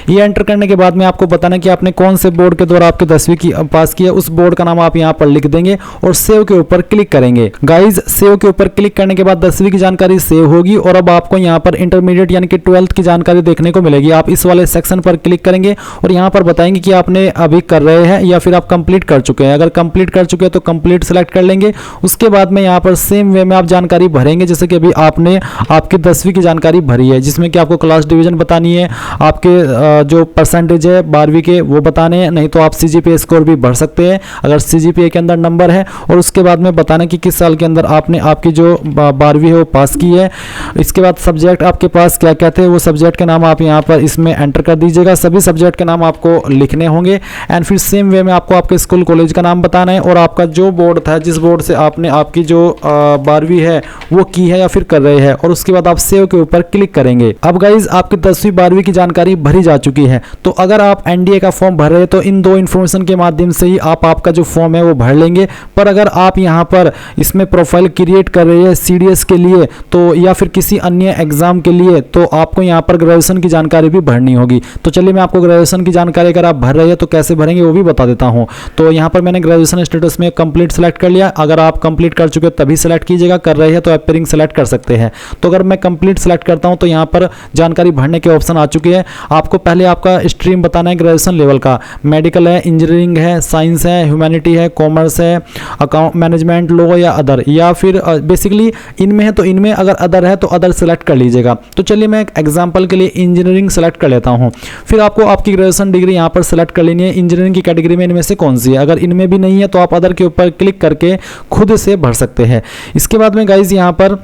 ये एंटर करने के बाद में आपको बताना कि आपने कौन से बोर्ड के द्वारा आपके 10वीं की पास किया, उस बोर्ड का नाम आप यहाँ पर लिख देंगे और सेव के ऊपर क्लिक करेंगे। गाइज सेव के ऊपर क्लिक करने के बाद 10वीं की जानकारी सेव होगी और अब आपको यहाँ पर इंटरमीडिएट यानी कि 12th की जानकारी देखने को मिलेगी। आप इस वाले सेक्शन पर क्लिक करेंगे और यहाँ पर बताएंगे कि आपने अभी कर रहे हैं या फिर आप कंप्लीट कर चुके हैं। अगर कंप्लीट कर चुके हैं तो कंप्लीट सेलेक्ट कर लेंगे। उसके बाद में यहाँ पर सेम वे में आप जानकारी भरेंगे जैसे कि अभी आपने आपकी 10वीं की जानकारी भरी है जिसमें कि आपको क्लास डिवीजन बतानी है, आपके जो परसेंटेज है 12वीं के वो बताने हैं, नहीं तो आप CGPA स्कोर भी भर सकते हैं अगर CGPA के अंदर नंबर है। और उसके बाद में बताना कि किस साल के अंदर आपने आपकी जो 12वीं है वो पास की है। इसके बाद सब्जेक्ट आपके पास क्या क्या थे वो सब्जेक्ट के नाम आप यहाँ पर इसमें एंटर कर दीजिएगा। सभी सब्जेक्ट के नाम आपको लिखने होंगे एंड फिर सेम वे में आपको आपके स्कूल कॉलेज का नाम बताना है और आपका जो बोर्ड था, जिस बोर्ड से आपने आपकी जो 12वीं है वो की है या फिर कर रहे हैं, और उसके बाद आप सेव के ऊपर क्लिक करेंगे। अब गाइज आपकी 10वीं 12वीं की जानकारी भरी जा चुकी है। तो अगर आप NDA का फॉर्म भर रहे हैं तो इन दो इन्फॉर्मेशन के माध्यम से ही आप आपका जो फॉर्म है वो भर लेंगे। पर अगर आप यहाँ पर इसमें प्रोफाइल क्रिएट कर रहे हैं CDS के लिए तो या फिर किसी अन्य एग्जाम के लिए, तो आपको यहाँ पर ग्रेजुएशन की जानकारी भी भरनी होगी। तो चलिए मैं आपको ग्रेजुएशन की जानकारी अगर आप भर रहे हैं तो कैसे भरेंगे वो भी बता देता हूँ। तो यहाँ पर मैंने ग्रेजुएशन स्टेटस में कंप्लीट सेलेक्ट कर लिया। अगर आप कंप्लीट कर चुके तभी सेलेक्ट कीजिएगा, कर रहे हैं तो एपियरिंग सेलेक्ट कर सकते हैं। तो अगर मैं कंप्लीट सेलेक्ट करता हूँ तो यहाँ पर जानकारी भरने के ऑप्शन आ चुके हैं। आपको पहले आपका स्ट्रीम बताना है ग्रेजुएशन लेवल का, मेडिकल है, इंजीनियरिंग है, साइंस है, ह्यूमैनिटी है, कॉमर्स है, अकाउंट मैनेजमेंट, लॉ या अदर, या फिर बेसिकली इनमें है तो इनमें, अगर अदर है तो अदर सेलेक्ट कर लीजिएगा। तो चलिए मैं एक एग्जांपल के लिए इंजीनियरिंग सेलेक्ट कर लेता हूं। फिर आपको आपकी ग्रेजुएशन डिग्री यहां पर सेलेक्ट कर लेनी है। इंजीनियरिंग की कैटेगरी में इनमें से कौन सी है, अगर इनमें भी नहीं है तो आप अदर के ऊपर क्लिक करके खुद से भर सकते हैं। इसके बाद में गाइज यहां पर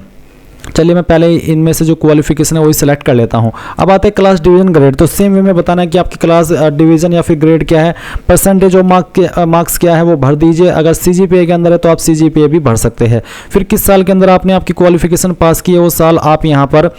चलिए मैं पहले इनमें से जो क्वालिफिकेशन है वही सेलेक्ट कर लेता हूं। अब आते हैं क्लास डिवीजन ग्रेड। तो सेम वे में बताना है कि आपकी क्लास डिवीजन या फिर ग्रेड क्या है, परसेंटेज और मार्क्स क्या है वो भर दीजिए। अगर CGPA के अंदर है तो आप CGPA भी भर सकते हैं। फिर किस साल के अंदर आपने आपकी क्वालिफिकेशन पास की है वो साल आप यहाँ पर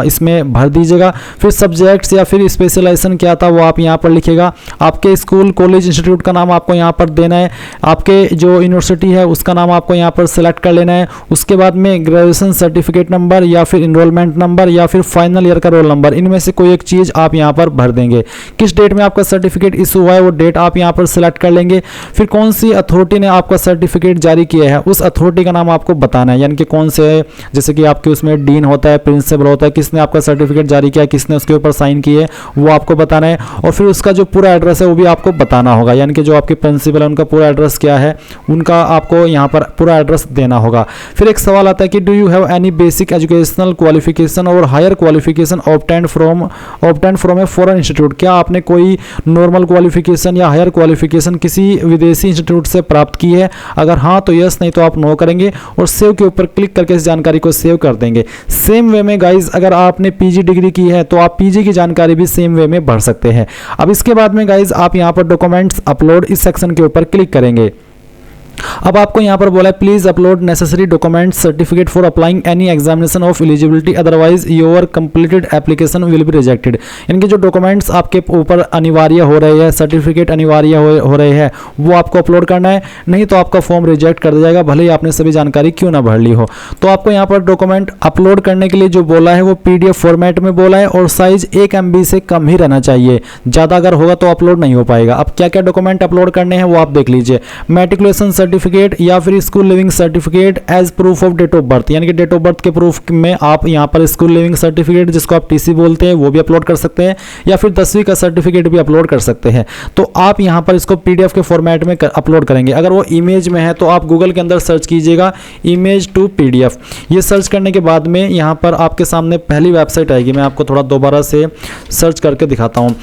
इसमें भर दीजिएगा। फिर सब्जेक्ट्स या फिर स्पेशलाइजेशन क्या था वो आप यहाँ पर लिखिएगा। आपके स्कूल कॉलेज इंस्टीट्यूट का नाम आपको यहाँ पर देना है। आपके जो यूनिवर्सिटी है उसका नाम आपको यहाँ पर सेलेक्ट कर लेना है। उसके बाद में ग्रेजुएशन सर्टिफिकेट नंबर या फिर इनरोलमेंट नंबर या फिर फाइनल ईयर का रोल नंबर, इनमें से कोई एक चीज आप यहां पर भर देंगे। किस डेट में आपका सर्टिफिकेट इशू हुआ है वो डेट आप यहां पर सिलेक्ट कर लेंगे। फिर कौन सी अथॉरिटी ने आपका सर्टिफिकेट जारी किया है उस अथॉरिटी का नाम आपको बताना है, यानी कि कौन से, जैसे कि आपके उसमें डीन होता है, प्रिंसिपल होता है, किसने आपका सर्टिफिकेट जारी किया, किसने उसके ऊपर साइन किए वो आपको बताना है। और फिर उसका जो पूरा एड्रेस है वो भी आपको बताना होगा, यानी कि जो आपके प्रिंसिपल है उनका पूरा एड्रेस क्या है उनका आपको यहाँ पर पूरा एड्रेस देना होगा। फिर एक सवाल आता है कि do you have any basic educational qualification और higher qualification obtained from a foreign institute. क्या आपने कोई नॉर्मल क्वालिफिकेशन या हायर क्वालिफिकेशन किसी विदेशी इंस्टीट्यूट से प्राप्त की है, अगर हाँ तो यस, नहीं तो आप नो करेंगे और सेव के ऊपर क्लिक करके इस जानकारी को सेव कर देंगे। सेम वे में गाइज अगर आपने PG डिग्री की है तो आप PG की जानकारी भी सेम वे में भर सकते हैं। अब इसके बाद में गाइज आप यहाँ पर डॉक्यूमेंट्स अपलोड इस सेक्शन के ऊपर क्लिक करेंगे। अब आपको यहाँ पर बोला है please upload necessary document certificate for applying any examination of eligibility, otherwise your completed application will be rejected. यानी कि जो डॉक्यूमेंट्स आपके ऊपर अनिवार्य हो रहे हैं, सर्टिफिकेट अनिवार्य हो रहे हैं वो आपको अपलोड करना है, नहीं तो आपका फॉर्म रिजेक्ट कर दिया जाएगा, भले ही आपने सभी जानकारी क्यों ना भर ली हो। तो आपको यहाँ पर डॉक्यूमेंट अपलोड करने के लिए जो बोला है वो PDF फॉर्मेट में बोला है और साइज 1 MB से कम ही रहना चाहिए, ज़्यादा अगर होगा तो अपलोड नहीं हो पाएगा। अब क्या क्या डॉक्यूमेंट अपलोड करने हैं वो आप देख लीजिए। मैट्रिकुलेशन सर्टिफिकेट या फिर school leaving certificate as proof of date of birth, यानी कि डेट ऑफ बर्थ के प्रूफ में आप यहाँ पर स्कूल लिविंग सर्टिफिकेट जिसको आप TC बोलते हैं वो भी अपलोड कर सकते हैं, या फिर 10वीं का सर्टिफिकेट भी अपलोड कर सकते हैं। तो आप यहाँ पर इसको PDF के फॉर्मेट में अपलोड करेंगे। अगर वो इमेज में है तो आप गूगल के अंदर सर्च कीजिएगा इमेज टू PDF। ये सर्च करने के बाद में यहाँ पर आपके सामने पहली वेबसाइट आएगी। मैं आपको थोड़ा दोबारा से सर्च करके दिखाता हूँ।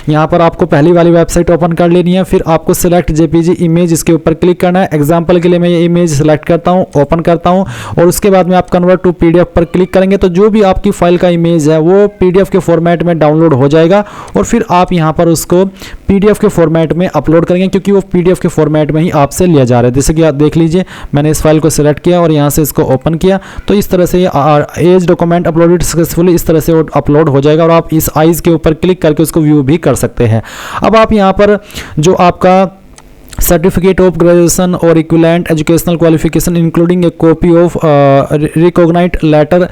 यहाँ पर आपको पहली वाली वेबसाइट ओपन कर लेनी है, फिर आपको सिलेक्ट JPG इमेज इसके ऊपर क्लिक करना है। एग्जांपल के लिए मैं ये इमेज सिलेक्ट करता हूँ, ओपन करता हूँ और उसके बाद में आप कन्वर्ट टू PDF पर क्लिक करेंगे तो जो भी आपकी फाइल का इमेज है वो PDF के फॉर्मेट में डाउनलोड हो जाएगा और फिर आप यहाँ पर उसको PDF के फॉर्मेट में अपलोड करेंगे, क्योंकि वो PDF के फॉर्मेट में ही आपसे लिया जा रहा है। जैसे कि आप देख लीजिए, मैंने इस फाइल को सिलेक्ट किया और यहाँ से इसको ओपन किया तो इस तरह से एज डॉक्यूमेंट अपलोडेड सक्सेसफुली इस तरह से वो अपलोड हो जाएगा और आप इस आइज के ऊपर क्लिक करके उसको व्यू भी कर सकते हैं। अब आप यहाँ पर जो आपका सर्टिफिकेट ऑफ ग्रेजुएशन और equivalent educational qualification including a copy of recognised letter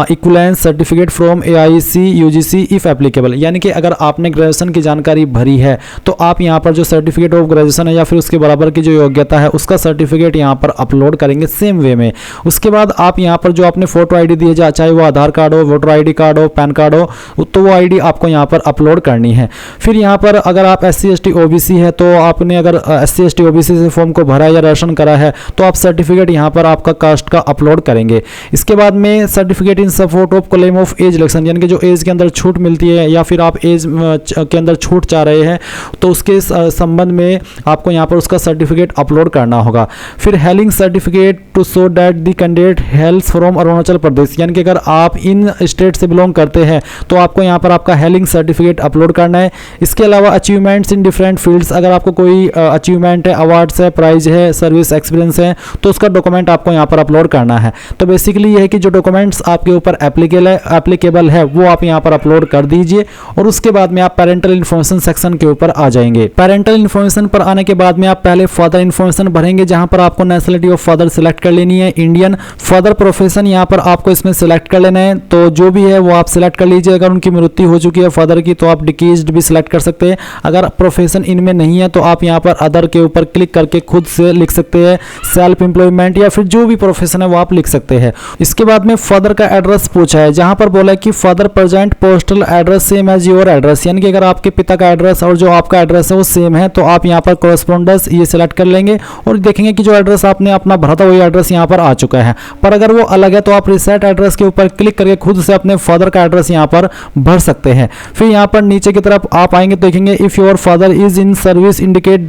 equivalence certificate from AIC UGC if applicable, यानी कि अगर आपने ग्रेजुएशन की जानकारी भरी है तो आप यहाँ पर जो सर्टिफिकेट ऑफ ग्रेजुएशन है या फिर उसके बराबर की जो योग्यता है उसका सर्टिफिकेट यहाँ पर अपलोड करेंगे सेम वे में। उसके बाद आप यहाँ पर जो आपने फोटो ID दी है, चाहे वो आधार कार्ड हो, वोटर ID कार्ड हो, पैन कार्ड हो, तो वो ID आपको यहाँ पर अपलोड करनी है। फिर यहाँ पर अगर आप SC ST OBC है तो आपने अगर SC ST OBC से फॉर्म को भरा या राशन करा है तो आप सर्टिफिकेट यहाँ पर आपका कास्ट का अपलोड करेंगे। इसके बाद में certificate in support of claim of age election, यानी कि जो एज के अंदर छूट मिलती है या फिर आप एज के अंदर छूट चाह रहे हैं तो उसके संबंध में आपको यहाँ पर उसका सर्टिफिकेट अपलोड करना होगा। फिर hailing certificate to show that the candidate hails from Arunachal Pradesh, यानी कि अगर आप इन स्टेट से बिलोंग करते हैं तो आपको यहाँ पर आपका हेलिंग सर्टिफिकेट अपलोड करना है। इसके अलावा अचीवमेंट्स इन डिफरेंट फील्ड्स, अगर आपको कोई अचीवमेंट है, अवार्ड्स है, प्राइज है, सर्विस एक्सपीरियंस है तो उसका डॉक्यूमेंट आपको यहाँ पर अपलोड करना है। तो बेसिकली ये है कि जो डॉक्यूमेंट्स आपके ऊपर एप्लीकेबल है वो आप यहाँ पर अपलोड कर दीजिए और उसके बाद में आप पेरेंटल इन्फॉर्मेशन सेक्शन के ऊपर आ जाएंगे। पेरेंटल इन्फॉर्मेशन पर आने के बाद में आप पहले फादर इन्फॉर्मेशन भरेंगे, जहां पर आपको नेशनलिटी ऑफ फादर सिलेक्ट कर लेनी है इंडियन। फादर प्रोफेशन यहाँ पर आपको इसमें सिलेक्ट कर लेना है, तो जो भी है वो आप सिलेक्ट कर लीजिए। अगर उनकी मृत्यु हो चुकी है फादर की तो आप डिकीज्ड भी सिलेक्ट कर सकते हैं। अगर प्रोफेशन इनमें नहीं है तो आप यहाँ पर अदर के ऊपर क्लिक करके खुद से लिख सकते हैं सेल्फ एम्प्लॉयमेंट या फिर जो भी प्रोफेशन है वो आप लिख सकते हैं। इसके बाद में फादर का एड्रेस पूछा है, जहां पर बोला है कि father present postal address same as your address, यानी कि अगर आपके पिता का एड्रेस और जो आपका एड्रेस है वो सेम है तो आप यहाँ पर कॉरेस्पॉन्डेंस ये सिलेक्ट कर लेंगे और देखेंगे कि जो एड्रेस आपने अपना भरा था वही एड्रेस यहाँ पर आ चुका है। पर अगर वो अलग है तो आप रिसेट एड्रेस के ऊपर क्लिक करके खुद से अपने फादर का एड्रेस यहाँ पर भर सकते हैं। फिर यहाँ पर नीचे की तरफ आप आएंगे तो देखेंगे if your father is in service indicate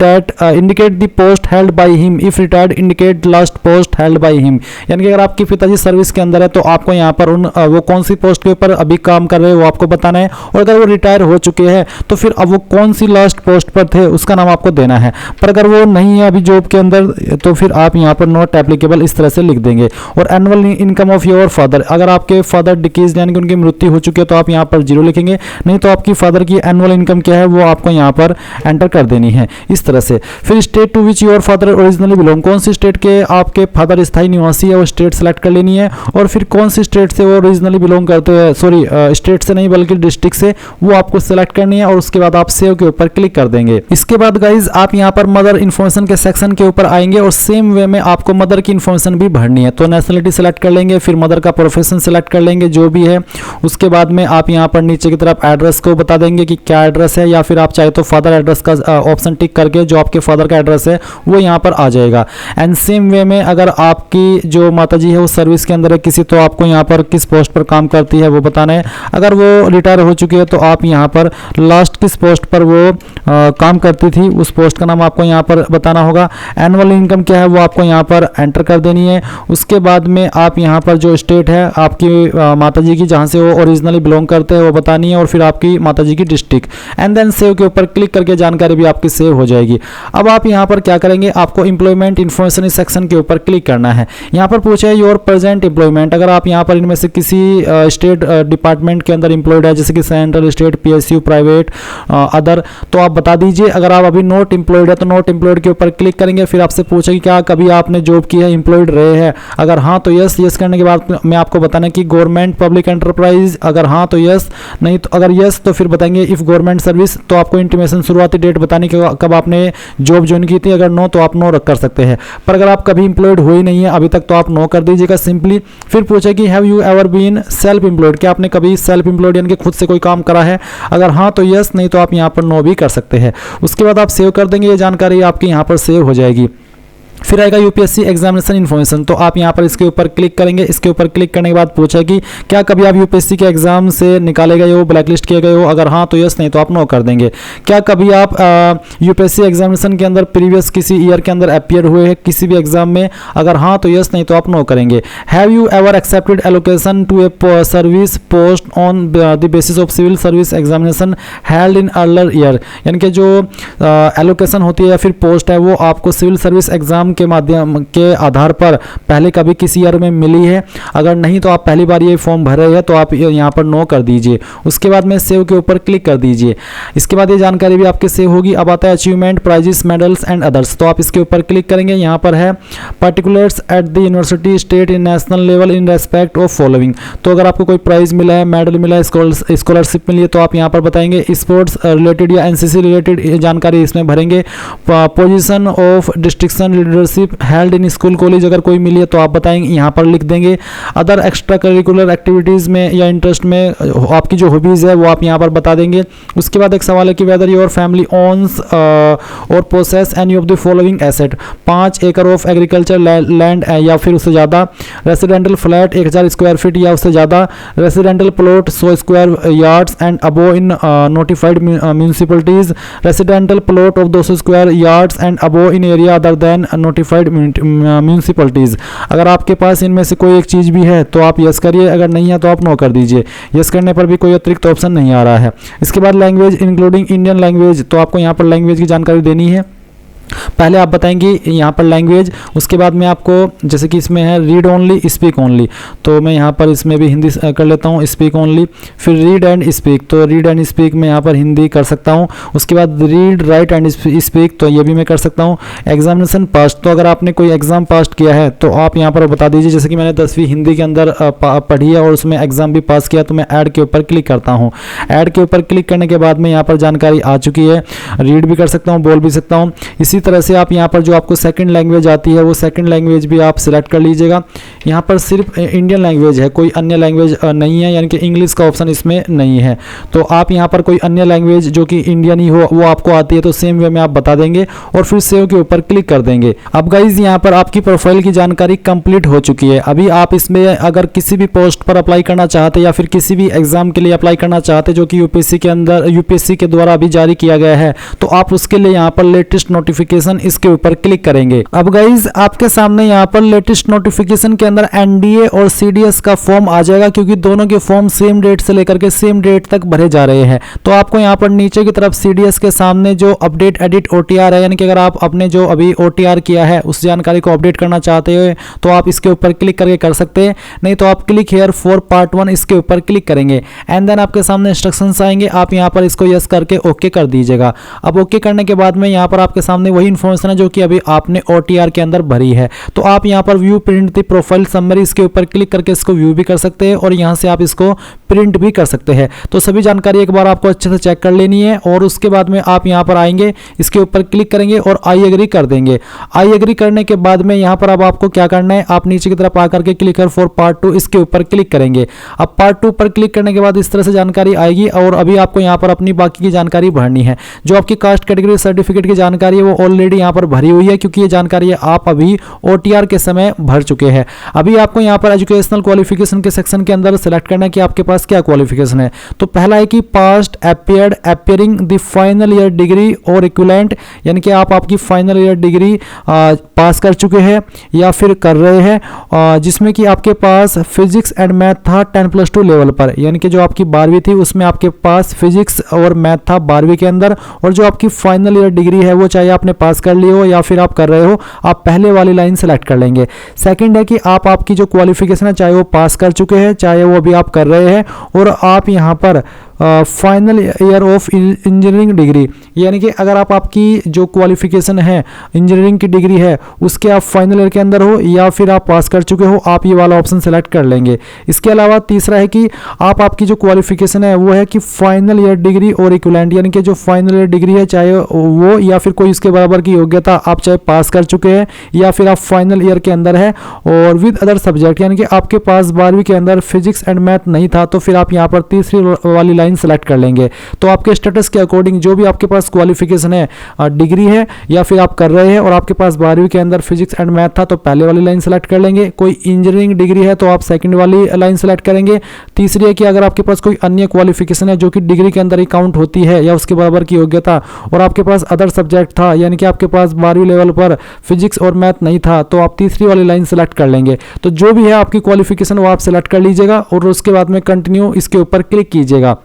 the post held by him, if retired indicate last post held by him, यानी कि अगर आपके पिताजी सर्विस के अंदर है तो आपको यहाँ पर वो कौन सी पोस्ट के ऊपर अभी काम कर रहे हैं वो आपको बताना है और अगर वो रिटायर हो चुके हैं तो फिर अब वो कौन सी लास्ट पोस्ट पर थे उसका नाम आपको देना है। पर अगर वो नहीं है अभी जॉब के अंदर तो फिर आप यहाँ पर नॉट एप्लीकेबल इस तरह से लिख देंगे। और annual income of your father, अगर आपके फादर डिकीज यानी कि उनकी मृत्यु हो चुकी है तो आप यहाँ पर 0 लिखेंगे, नहीं तो आपकी फादर की एनुअल इनकम क्या है वो आपको यहाँ पर एंटर कर देनी है इस तरह से। फिर state to which your father originally belong, कौन सी स्टेट के आपके फादर स्थायी निवासी है वो स्टेट सेलेक्ट कर लेनी है और फिर कौन सी स्टेट से वो ओरिजिनली बिलोंग करते हैं, सॉरी स्टेट से नहीं बल्कि डिस्ट्रिक्ट से, वो आपको सेलेक्ट करनी है और उसके बाद आप सेव के ऊपर क्लिक कर देंगे। इसके बाद गाइज आप यहाँ पर मदर इन्फॉर्मेशन के सेक्शन के ऊपर आएंगे और सेम वे में आपको मदर की इन्फॉर्मेशन भी भरनी है। तो नेशनलिटी सेलेक्ट कर लेंगे, फिर मदर का प्रोफेशन सेलेक्ट कर लेंगे जो भी है, उसके बाद में आप यहाँ पर नीचे की तरफ एड्रेस को बता देंगे कि क्या एड्रेस है या फिर आप चाहे तो फादर एड्रेस का ऑप्शन टिक करके जो आपके फादर का एड्रेस है वो यहाँ पर आ जाएगा। एंड सेम वे में अगर आपकी जो माताजी है वो सर्विस के अंदर है किसी तो आपको यहाँ पर किस पोस्ट पर काम करती है वो बताना है। अगर वो रिटायर हो चुकी है तो आप यहाँ पर लास्ट किस पोस्ट पर वो काम करती थी उस पोस्ट का नाम आपको यहाँ पर बताना होगा। एनुअल इनकम क्या है वो आपको यहाँ पर एंटर कर देनी है। उसके बाद में आप यहाँ पर जो स्टेट है आपकी माताजी की जहाँ से वो ओरिजिनली बिलोंग करते हैं वो बतानी है और फिर आपकी माताजी की डिस्ट्रिक्ट, एंड देन सेव के ऊपर क्लिक करके जानकारी भी आपकी सेव हो जाएगी। अब आप यहाँ पर क्या करेंगे, आपको एम्प्लॉयमेंट इन्फॉर्मेशन इस सेक्शन के ऊपर क्लिक करना है। यहाँ पर पूछा है योर प्रेजेंट एम्प्लॉयमेंट, अगर आप यहाँ पर इनमें से किसी स्टेट डिपार्टमेंट के अंदर एम्प्लॉयड है जैसे कि central, state, PSU, private, other, तो आप बता दीजिए। अगर आप अभी नॉट एम्प्लॉयड है तो नॉट एम्प्लॉयड के ऊपर क्लिक करेंगे। फिर आपसे पूछे कि क्या कभी आपने जॉब की है, एम्प्लॉयड रहे हैं, अगर हाँ तो यस, यस करने के बाद मैं आपको बताना कि गवर्नमेंट पब्लिक एंटरप्राइज, अगर हाँ तो यस, नहीं तो अगर यस तो फिर बताएंगे इफ गवर्नमेंट सर्विस, तो आपको इंटीमेशन शुरुआती डेट बतानी कि कब आपने जॉब ज्वाइन की थी। अगर नो तो आप नो कर सकते हैं, पर अगर आप कभी एम्प्लॉयड हुए नहीं है अभी तक तो आप नो कर दीजिएगा सिंपली। फिर पूछे कि have you ever been self employed, क्या आपने कभी सेल्फ एम्प्लॉयड यानी कि खुद से कोई काम करा है, अगर हाँ तो यस, नहीं तो आप यहाँ पर नो भी कर सकते हैं। उसके बाद आप सेव कर देंगे, ये जानकारी आपकी यहाँ पर सेव हो जाएगी। फिर आएगा यूपीएससी एग्जामिनेशन इन्फॉर्मेशन, तो आप यहाँ पर इसके ऊपर क्लिक करेंगे। इसके ऊपर क्लिक करने के बाद पूछा कि क्या कभी आप यूपीएससी के एग्जाम से निकाले गए हो, ब्लैकलिस्ट किए गए हो, अगर हाँ तो यस, नहीं तो आप नो कर देंगे। क्या कभी आप यूपीएससी एग्जामिनेशन के अंदर प्रीवियस किसी ईयर के अंदर अपियर हुए हैं किसी भी एग्जाम में, अगर हाँ तो यस, नहीं तो आप नो करेंगे। Have you ever accepted allocation to a service post on the basis of civil service examination held in earlier year, यानी कि जो एलोकेशन होती है या फिर पोस्ट है वो आपको सिविल सर्विस एग्जाम के माध्यम के आधार पर पहले कभी किसी ईयर में मिली है, अगर नहीं तो आप पहली बार ये फॉर्म भर रहे हैं तो आप यहाँ पर नो कर दीजिए। उसके बाद में सेव के ऊपर क्लिक कर दीजिए। इसके बाद ये जानकारी भी आपके सेव होगी। अब आता है achievement, prizes, medals and others, तो आप इसके ऊपर क्लिक करेंगे। यहाँ पर है particulars at the university, state, in national level in respect of following, तो अगर आपको कोई प्राइज मिला है, मेडल मिला है, स्कॉलरशिप मिली है तो आप यहाँ पर बताएंगे। स्पोर्ट्स रिलेटेड या NCC रिलेटेड जानकारी इसमें भरेंगे। Position of destruction leadership held in school college अगर कोई मिली है तो आप बताएंगे, यहाँ पर लिख देंगे। अदर एक्स्ट्रा करिकुलर एक्टिविटीज़ में या इंटरेस्ट में आपकी जो हॉबीज़ है वो आप यहाँ पर बता देंगे। उसके बाद एक सवाल है कि वेदर योर फैमिली ओन्स और process any of the following asset, 5 एकड़ ऑफ एग्रीकल्चर लैंड या फिर उससे ज़्यादा, रेसिडेंटल फ्लैट 1000 स्क्वायर फीट या उससे ज़्यादा, residential plot 100 square yards and above in notified municipalities, residential plot of 200 square yards and above in area other than notified municipalities. अगर आपके पास इनमें से कोई एक चीज़ भी है तो आप यस करिए, अगर नहीं है तो आप नो कर दीजिए। यस करने पर भी कोई अतिरिक्त ऑप्शन नहीं आ रहा है। इसके बाद लैंग्वेज इंक्लूडिंग इंडियन लैंग्वेज, तो आपको यहाँ पर लैंग्वेज की जानकारी देनी है। पहले आप बताएंगे यहाँ पर लैंग्वेज, उसके बाद में आपको जैसे कि इसमें है रीड ओनली स्पीक ओनली, तो मैं यहाँ पर इसमें भी हिंदी कर लेता हूँ स्पीक ओनली। फिर रीड एंड स्पीक, तो रीड एंड स्पीक मैं यहाँ पर हिंदी कर सकता हूँ। उसके बाद रीड राइट एंड स्पीक, तो ये भी मैं कर सकता हूँ। एग्जामिनेशन पास, तो अगर आपने कोई एग्ज़ाम पास किया है तो आप यहाँ पर बता दीजिए। जैसे कि मैंने 10वीं हिंदी के अंदर पढ़ी है और उसमें एग्ज़ाम भी पास किया, तो मैं ऐड के ऊपर क्लिक करता हूँ। ऐड के ऊपर क्लिक करने के बाद में यहाँ पर जानकारी आ चुकी है, रीड भी कर सकता हूँ, बोल भी सकता हूँ। इसी तरह से आप यहाँ पर जो आपको सेकंड लैंग्वेज आती है वो सेकंड लैंग्वेज भी आप सिलेक्ट कर लीजिएगा। यहाँ पर सिर्फ इंडियन लैंग्वेज है, कोई अन्य लैंग्वेज नहीं है, यानी कि इंग्लिश का ऑप्शन इसमें नहीं है। तो आप यहाँ पर कोई अन्य लैंग्वेज जो कि इंडियन ही हो वो आपको आती है तो सेम वे में आप बता देंगे और फिर सेव के ऊपर क्लिक कर देंगे। अब गाइज यहाँ पर आपकी प्रोफाइल की जानकारी कंप्लीट हो चुकी है। अभी आप इसमें अगर किसी भी पोस्ट पर अप्लाई करना चाहते या फिर किसी भी एग्जाम के लिए अप्लाई करना चाहते जो कि यूपीएससी के द्वारा अभी जारी किया गया है, तो आप उसके लिए यहाँ पर लेटेस्ट नोटिफिकेशन इसके ऊपर क्लिक करेंगे। अब गाइज आपके सामने यहाँ पर लेटेस्ट नोटिफिकेशन के अंदर एनडीए और सीडीएस का फॉर्म आ जाएगा, क्योंकि दोनों के फॉर्म सेम डेट से लेकर के सेम डेट तक भरे जा रहे हैं। तो आपको यहाँ पर नीचे की तरफ सीडीएस के सामने जो अपडेट एडिट ओटीआर है, यानी कि अगर आप अपने जो अभी ओटीआर किया है उस जानकारी को अपडेट करना चाहते हो तो आप इसके ऊपर क्लिक करके कर सकते हैं, नहीं तो आप क्लिक हेयर फॉर पार्ट 1 इसके ऊपर क्लिक करेंगे एंड देन आपके सामने इंस्ट्रक्शंस आएंगे। आप यहाँ पर इसको यस करके ओके कर दीजिएगा। अब ओके करने के बाद में यहाँ पर आपके सामने वही इंफॉर्मेशन है जो कि अभी आपने ओटीआर के अंदर भरी है। तो आप यहाँ पर view print the profile summary इसके ऊपर क्लिक करके इसको व्यू भी कर सकते हैं और यहाँ से आप इसको प्रिंट भी कर सकते हैं। तो सभी जानकारी एक बार आपको अच्छे से चेक कर लेनी है और उसके बाद में आप यहाँ पर आएंगे, इसके ऊपर क्लिक करेंगे और आई एग्री कर देंगे। आई एग्री करने के बाद में यहाँ पर अब आपको क्या करना है, आप नीचे की तरफ आकर के क्लिक फॉर पार्ट 2 इसके ऊपर क्लिक करेंगे। अब पार्ट 2 पर क्लिक करने के बाद इस तरह से जानकारी आएगी और अभी आपको यहाँ पर अपनी बाकी की जानकारी भरनी है। जो आपकी कास्ट कैटेगरी सर्टिफिकेट की जानकारी है वो ऑलरेडी यहाँ पर भरी हुई है, क्योंकि ये जानकारी आप अभी ओटीआर के समय भर चुके हैं। अभी आपको यहाँ पर एजुकेशनल क्वालिफिकेशन के सेक्शन के अंदर सेलेक्ट करना है कि आपके पास क्या क्वालिफिकेशन है। तो पहला है कि past appearing the final year degree और इक्विवेलेंट, यानी कि आप आपकी फाइनल ईयर डिग्री पास कर चुके हैं या फिर कर रहे हैं, जिसमें कि आपके पास फिजिक्स एंड मैथ था 10+2 लेवल पर, यानी कि जो आपकी 12वीं थी उसमें आपके पास फिजिक्स और मैथ था 12वीं के अंदर। और जो आपकी फाइनल ईयर डिग्री है वो चाहे आपने पास कर ली हो या फिर आप कर रहे हो, आप पहले वाली लाइन सेलेक्ट कर लेंगे। सेकंड है कि आप आपकी जो क्वालिफिकेशन है चाहे वो पास कर चुके हैं चाहे वो अभी आप कर रहे हैं और आप यहाँ पर final year of engineering degree, यानी कि अगर आप आपकी जो क्वालिफिकेशन है इंजीनियरिंग की डिग्री है उसके आप फाइनल ईयर के अंदर हो या फिर आप पास कर चुके हो, आप ये वाला ऑप्शन सेलेक्ट कर लेंगे। इसके अलावा तीसरा है कि आप आपकी जो क्वालिफिकेशन है वो है कि फाइनल ईयर डिग्री और इक्विवेलेंट, यानी कि जो फाइनल ईयर डिग्री है चाहे वो या फिर कोई इसके बराबर की योग्यता आप चाहे पास कर चुके हैं या फिर आप फाइनल ईयर के अंदर है और विद अदर सब्जेक्ट, यानी कि आपके पास 12वीं के अंदर फिजिक्स एंड मैथ नहीं था, तो फिर आप यहाँ पर तीसरी वाली लाइन सेलेक्ट कर लेंगे। तो आपके स्टेटस के अकॉर्डिंग जो भी आपके पास क्वालिफिकेशन है, डिग्री है या फिर आप कर रहे हैं और आपके पास 12वीं के अंदर फिजिक्स एंड मैथ था तो पहले वाली लाइन सेलेक्ट कर लेंगे। कोई इंजीनियरिंग डिग्री है तो आप सेकंड वाली लाइन सेलेक्ट करेंगे। तीसरी है कि अगर आपके पास कोई अन्य क्वालिफिकेशन है जो कि डिग्री के अंदर ही काउंट होती है या उसके बराबर की योग्यता और आपके पास अदर सब्जेक्ट था, यानी कि आपके पास 12वीं लेवल पर फिजिक्स और मैथ नहीं था, तो आप तीसरी वाली लाइन सेलेक्ट कर लेंगे। तो जो भी है आपकी क्वालिफिकेशन वो आप सेलेक्ट कर लीजिएगा और उसके बाद में कंटिन्यू इसके ऊपर क्लिक कीजिएगा।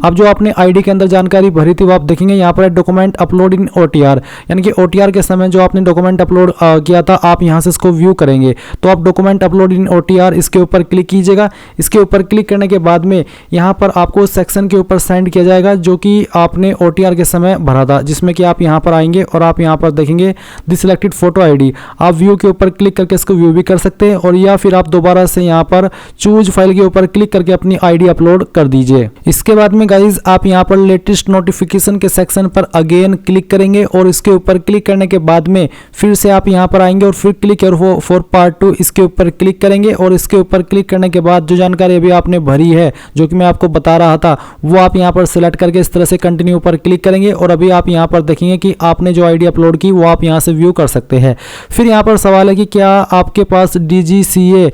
अब जो आपने आईडी के अंदर जानकारी भरी थी वो आप देखेंगे यहाँ पर डॉक्यूमेंट अपलोड इन ओटीआर, यानी कि ओटीआर के समय जो आपने डॉक्यूमेंट अपलोड किया था आप यहाँ से इसको व्यू करेंगे। तो आप डॉक्यूमेंट अपलोड इन ओटीआर इसके ऊपर क्लिक कीजिएगा। इसके ऊपर क्लिक करने के बाद में यहाँ पर आपको सेक्शन के ऊपर सेंड किया जाएगा जो कि आपने ओटीआर के समय भरा था, जिसमें कि आप यहाँ पर आएंगे और आप यहाँ पर देखेंगे द सिलेक्टेड फोटो आईडी। आप व्यू के ऊपर क्लिक करके इसको व्यू भी कर सकते हैं और या फिर आप दोबारा से यहाँ पर चूज फाइल के ऊपर क्लिक करके अपनी आईडी अपलोड कर दीजिए। इसके बाद में गाइज आप यहाँ पर लेटेस्ट नोटिफिकेशन के सेक्शन पर अगेन क्लिक करेंगे और इसके ऊपर क्लिक करने के बाद में फिर से आप यहाँ पर आएंगे और फिर क्लिक फॉर पार्ट 2 इसके ऊपर क्लिक करेंगे और इसके ऊपर क्लिक करने के बाद जो जानकारी अभी आपने भरी है जो कि मैं आपको बता रहा था वो आप यहाँ पर सिलेक्ट करके इस तरह से कंटिन्यू पर क्लिक करेंगे और अभी आप यहाँ पर देखेंगे कि आपने जो आईडी अपलोड की वो आप यहाँ से व्यू कर सकते हैं। फिर यहाँ पर सवाल है कि क्या आपके पास DGCA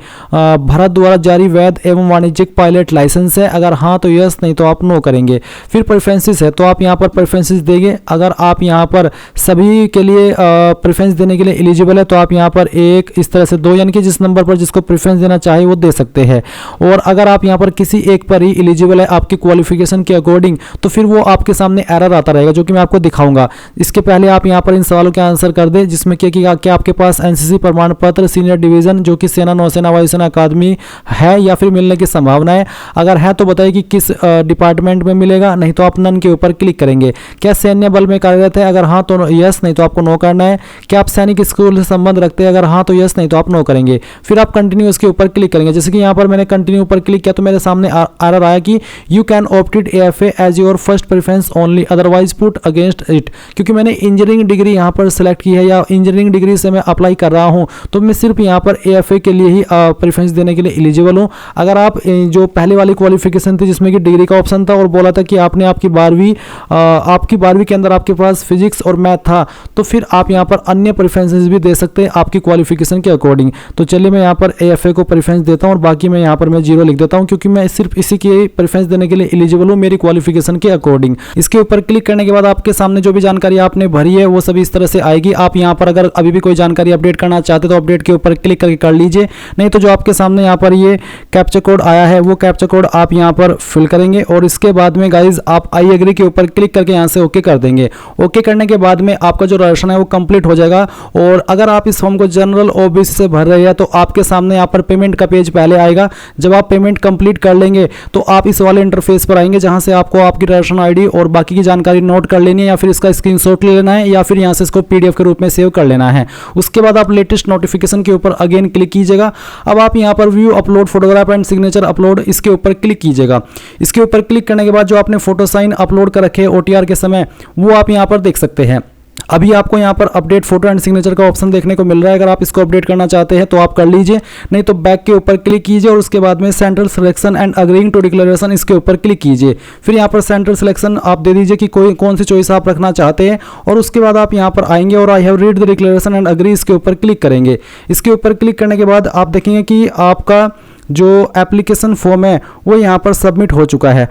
भारत द्वारा जारी वैध एवं वाणिज्यिक पायलट लाइसेंस है, अगर हाँ तो यस, नहीं तो आप नो करेंगे। फिर प्रेफरेंसेस है तो आप यहाँ पर प्रेफरेंसेस देंगे। अगर आप यहाँ पर सभी के लिए प्रेफरेंस देने के लिए एलिजिबल है तो आप यहाँ पर एक इस तरह से 2 यानी कि जिस नंबर पर जिसको प्रेफरेंस देना चाहे वो दे सकते हैं। और अगर आप यहाँ पर किसी एक पर ही एलिजिबल है आपकी क्वालिफिकेशन के अकॉर्डिंग तो फिर वो आपके सामने एरर आता रहेगा जो कि मैं आपको दिखाऊंगा। इसके पहले आप यहाँ पर इन सवालों के आंसर कर दें जिसमें क्या आपके पास NCC प्रमाण पत्र सीनियर डिवीजन जो कि सेना, नौसेना, वायुसेना अकादमी है या फिर मिलने की संभावना है। अगर है तो बताइए कि किस डिपार्टमेंट में मिलेगा, नहीं तो आप नन के ऊपर क्लिक करेंगे। क्या सैन्य बल में कार्यरत है, अगर हाँ तो यस, नहीं तो आपको नो करना है। क्या आप सैनिक स्कूल से संबंध रखते हैं, अगर हाँ तो यस, नहीं तो आप नो करेंगे। फिर आप कंटिन्यू इसके ऊपर क्लिक करेंगे। जैसे कि यहाँ पर मैंने कंटिन्यू पर क्लिक किया तो मेरे सामने एरर आया कि you can opted AFA as your first preference only, otherwise put against it. क्योंकि मैंने इंजीनियरिंग डिग्री यहाँ पर सिलेक्ट की है या इंजीनियरिंग डिग्री से मैं अप्लाई कर रहा हूँ तो मैं सिर्फ यहाँ पर AFA के लिए ही प्रेफरेंस देने के लिए एलिजिबल हूँ। अगर आप जो पहले वाली क्वालिफिकेशन थी जिसमें कि डिग्री का ऑप्शन था और बोला था कि आपने आपकी 12वीं के अंदर आपके पास फिजिक्स और मैथ था तो फिर आप यहाँ पर अन्य प्रेफरेंसेस भी दे सकते हैं आपकी क्वालिफिकेशन के अकॉर्डिंग। तो चलिए मैं यहाँ पर AFA को प्रेफरेंस देता हूँ और बाकी मैं यहाँ पर मैं 0 लिख देता हूँ क्योंकि मैं सिर्फ इसी की प्रेफरेंस देने के लिए एलिजिबल हूँ मेरी क्वालिफिकेशन के अकॉर्डिंग। इसके ऊपर क्लिक करने के बाद आपके सामने जो भी जानकारी आपने भरी है वो सभी इस तरह से आएगी। आप यहाँ पर अगर अभी भी कोई जानकारी अपडेट करना चाहते तो अपडेट के ऊपर क्लिक करके कर लीजिए, नहीं तो जो आपके सामने यहाँ पर ये कैप्चा कोड आया है वो कैप्चा कोड आप यहाँ पर फिल करेंगे और इसके बाद में गाइज आप आई एग्री के ऊपर क्लिक करके यहाँ से ओके कर देंगे। ओके करने के बाद में आपका जो रजिस्ट्रेशन है वो कंप्लीट हो जाएगा। और अगर आप इस फॉर्म को जनरल OBC से भर रहे हैं तो आपके सामने यहाँ पर पेमेंट का पेज पहले आएगा। जब आप पेमेंट कंप्लीट कर लेंगे तो आप इस वाले इंटरफेस पर आएंगे जहाँ से आपको आपकी रजिस्ट्रेशन ID और बाकी की जानकारी नोट कर लेनी है या फिर इसका स्क्रीनशॉट ले लेना है या फिर यहाँ से इसको PDF के रूप में सेव कर लेना है। उसके बाद आप लेटेस्ट नोटिफिकेशन के ऊपर अगेन क्लिक कीजिएगा। अब आप यहाँ पर view upload photograph and signature upload इसके ऊपर क्लिक कीजिएगा। इसके ऊपर क्लिक करने के बाद जो आपने फोटो साइन अपलोड कर रखे OTR के समय वो आप यहाँ पर देख सकते हैं। अभी आपको यहाँ पर अपडेट फोटो एंड सिग्नेचर का ऑप्शन देखने को मिल रहा है। अगर आप इसको अपडेट करना चाहते हैं तो आप कर लीजिए, नहीं तो बैक के ऊपर क्लिक कीजिए और उसके बाद में centre selection and agreeing to declaration इसके ऊपर क्लिक कीजिए। फिर यहाँ पर सेंटर सिलेक्शन आप दे दीजिए कि कौन सी चॉइस आप रखना चाहते हैं और उसके बाद आप यहाँ पर आएंगे और I have read the declaration and agree इसके ऊपर क्लिक करेंगे। इसके ऊपर क्लिक करने के बाद आप देखेंगे कि आपका जो एप्लीकेशन फॉर्म है वो यहाँ पर सबमिट हो चुका है।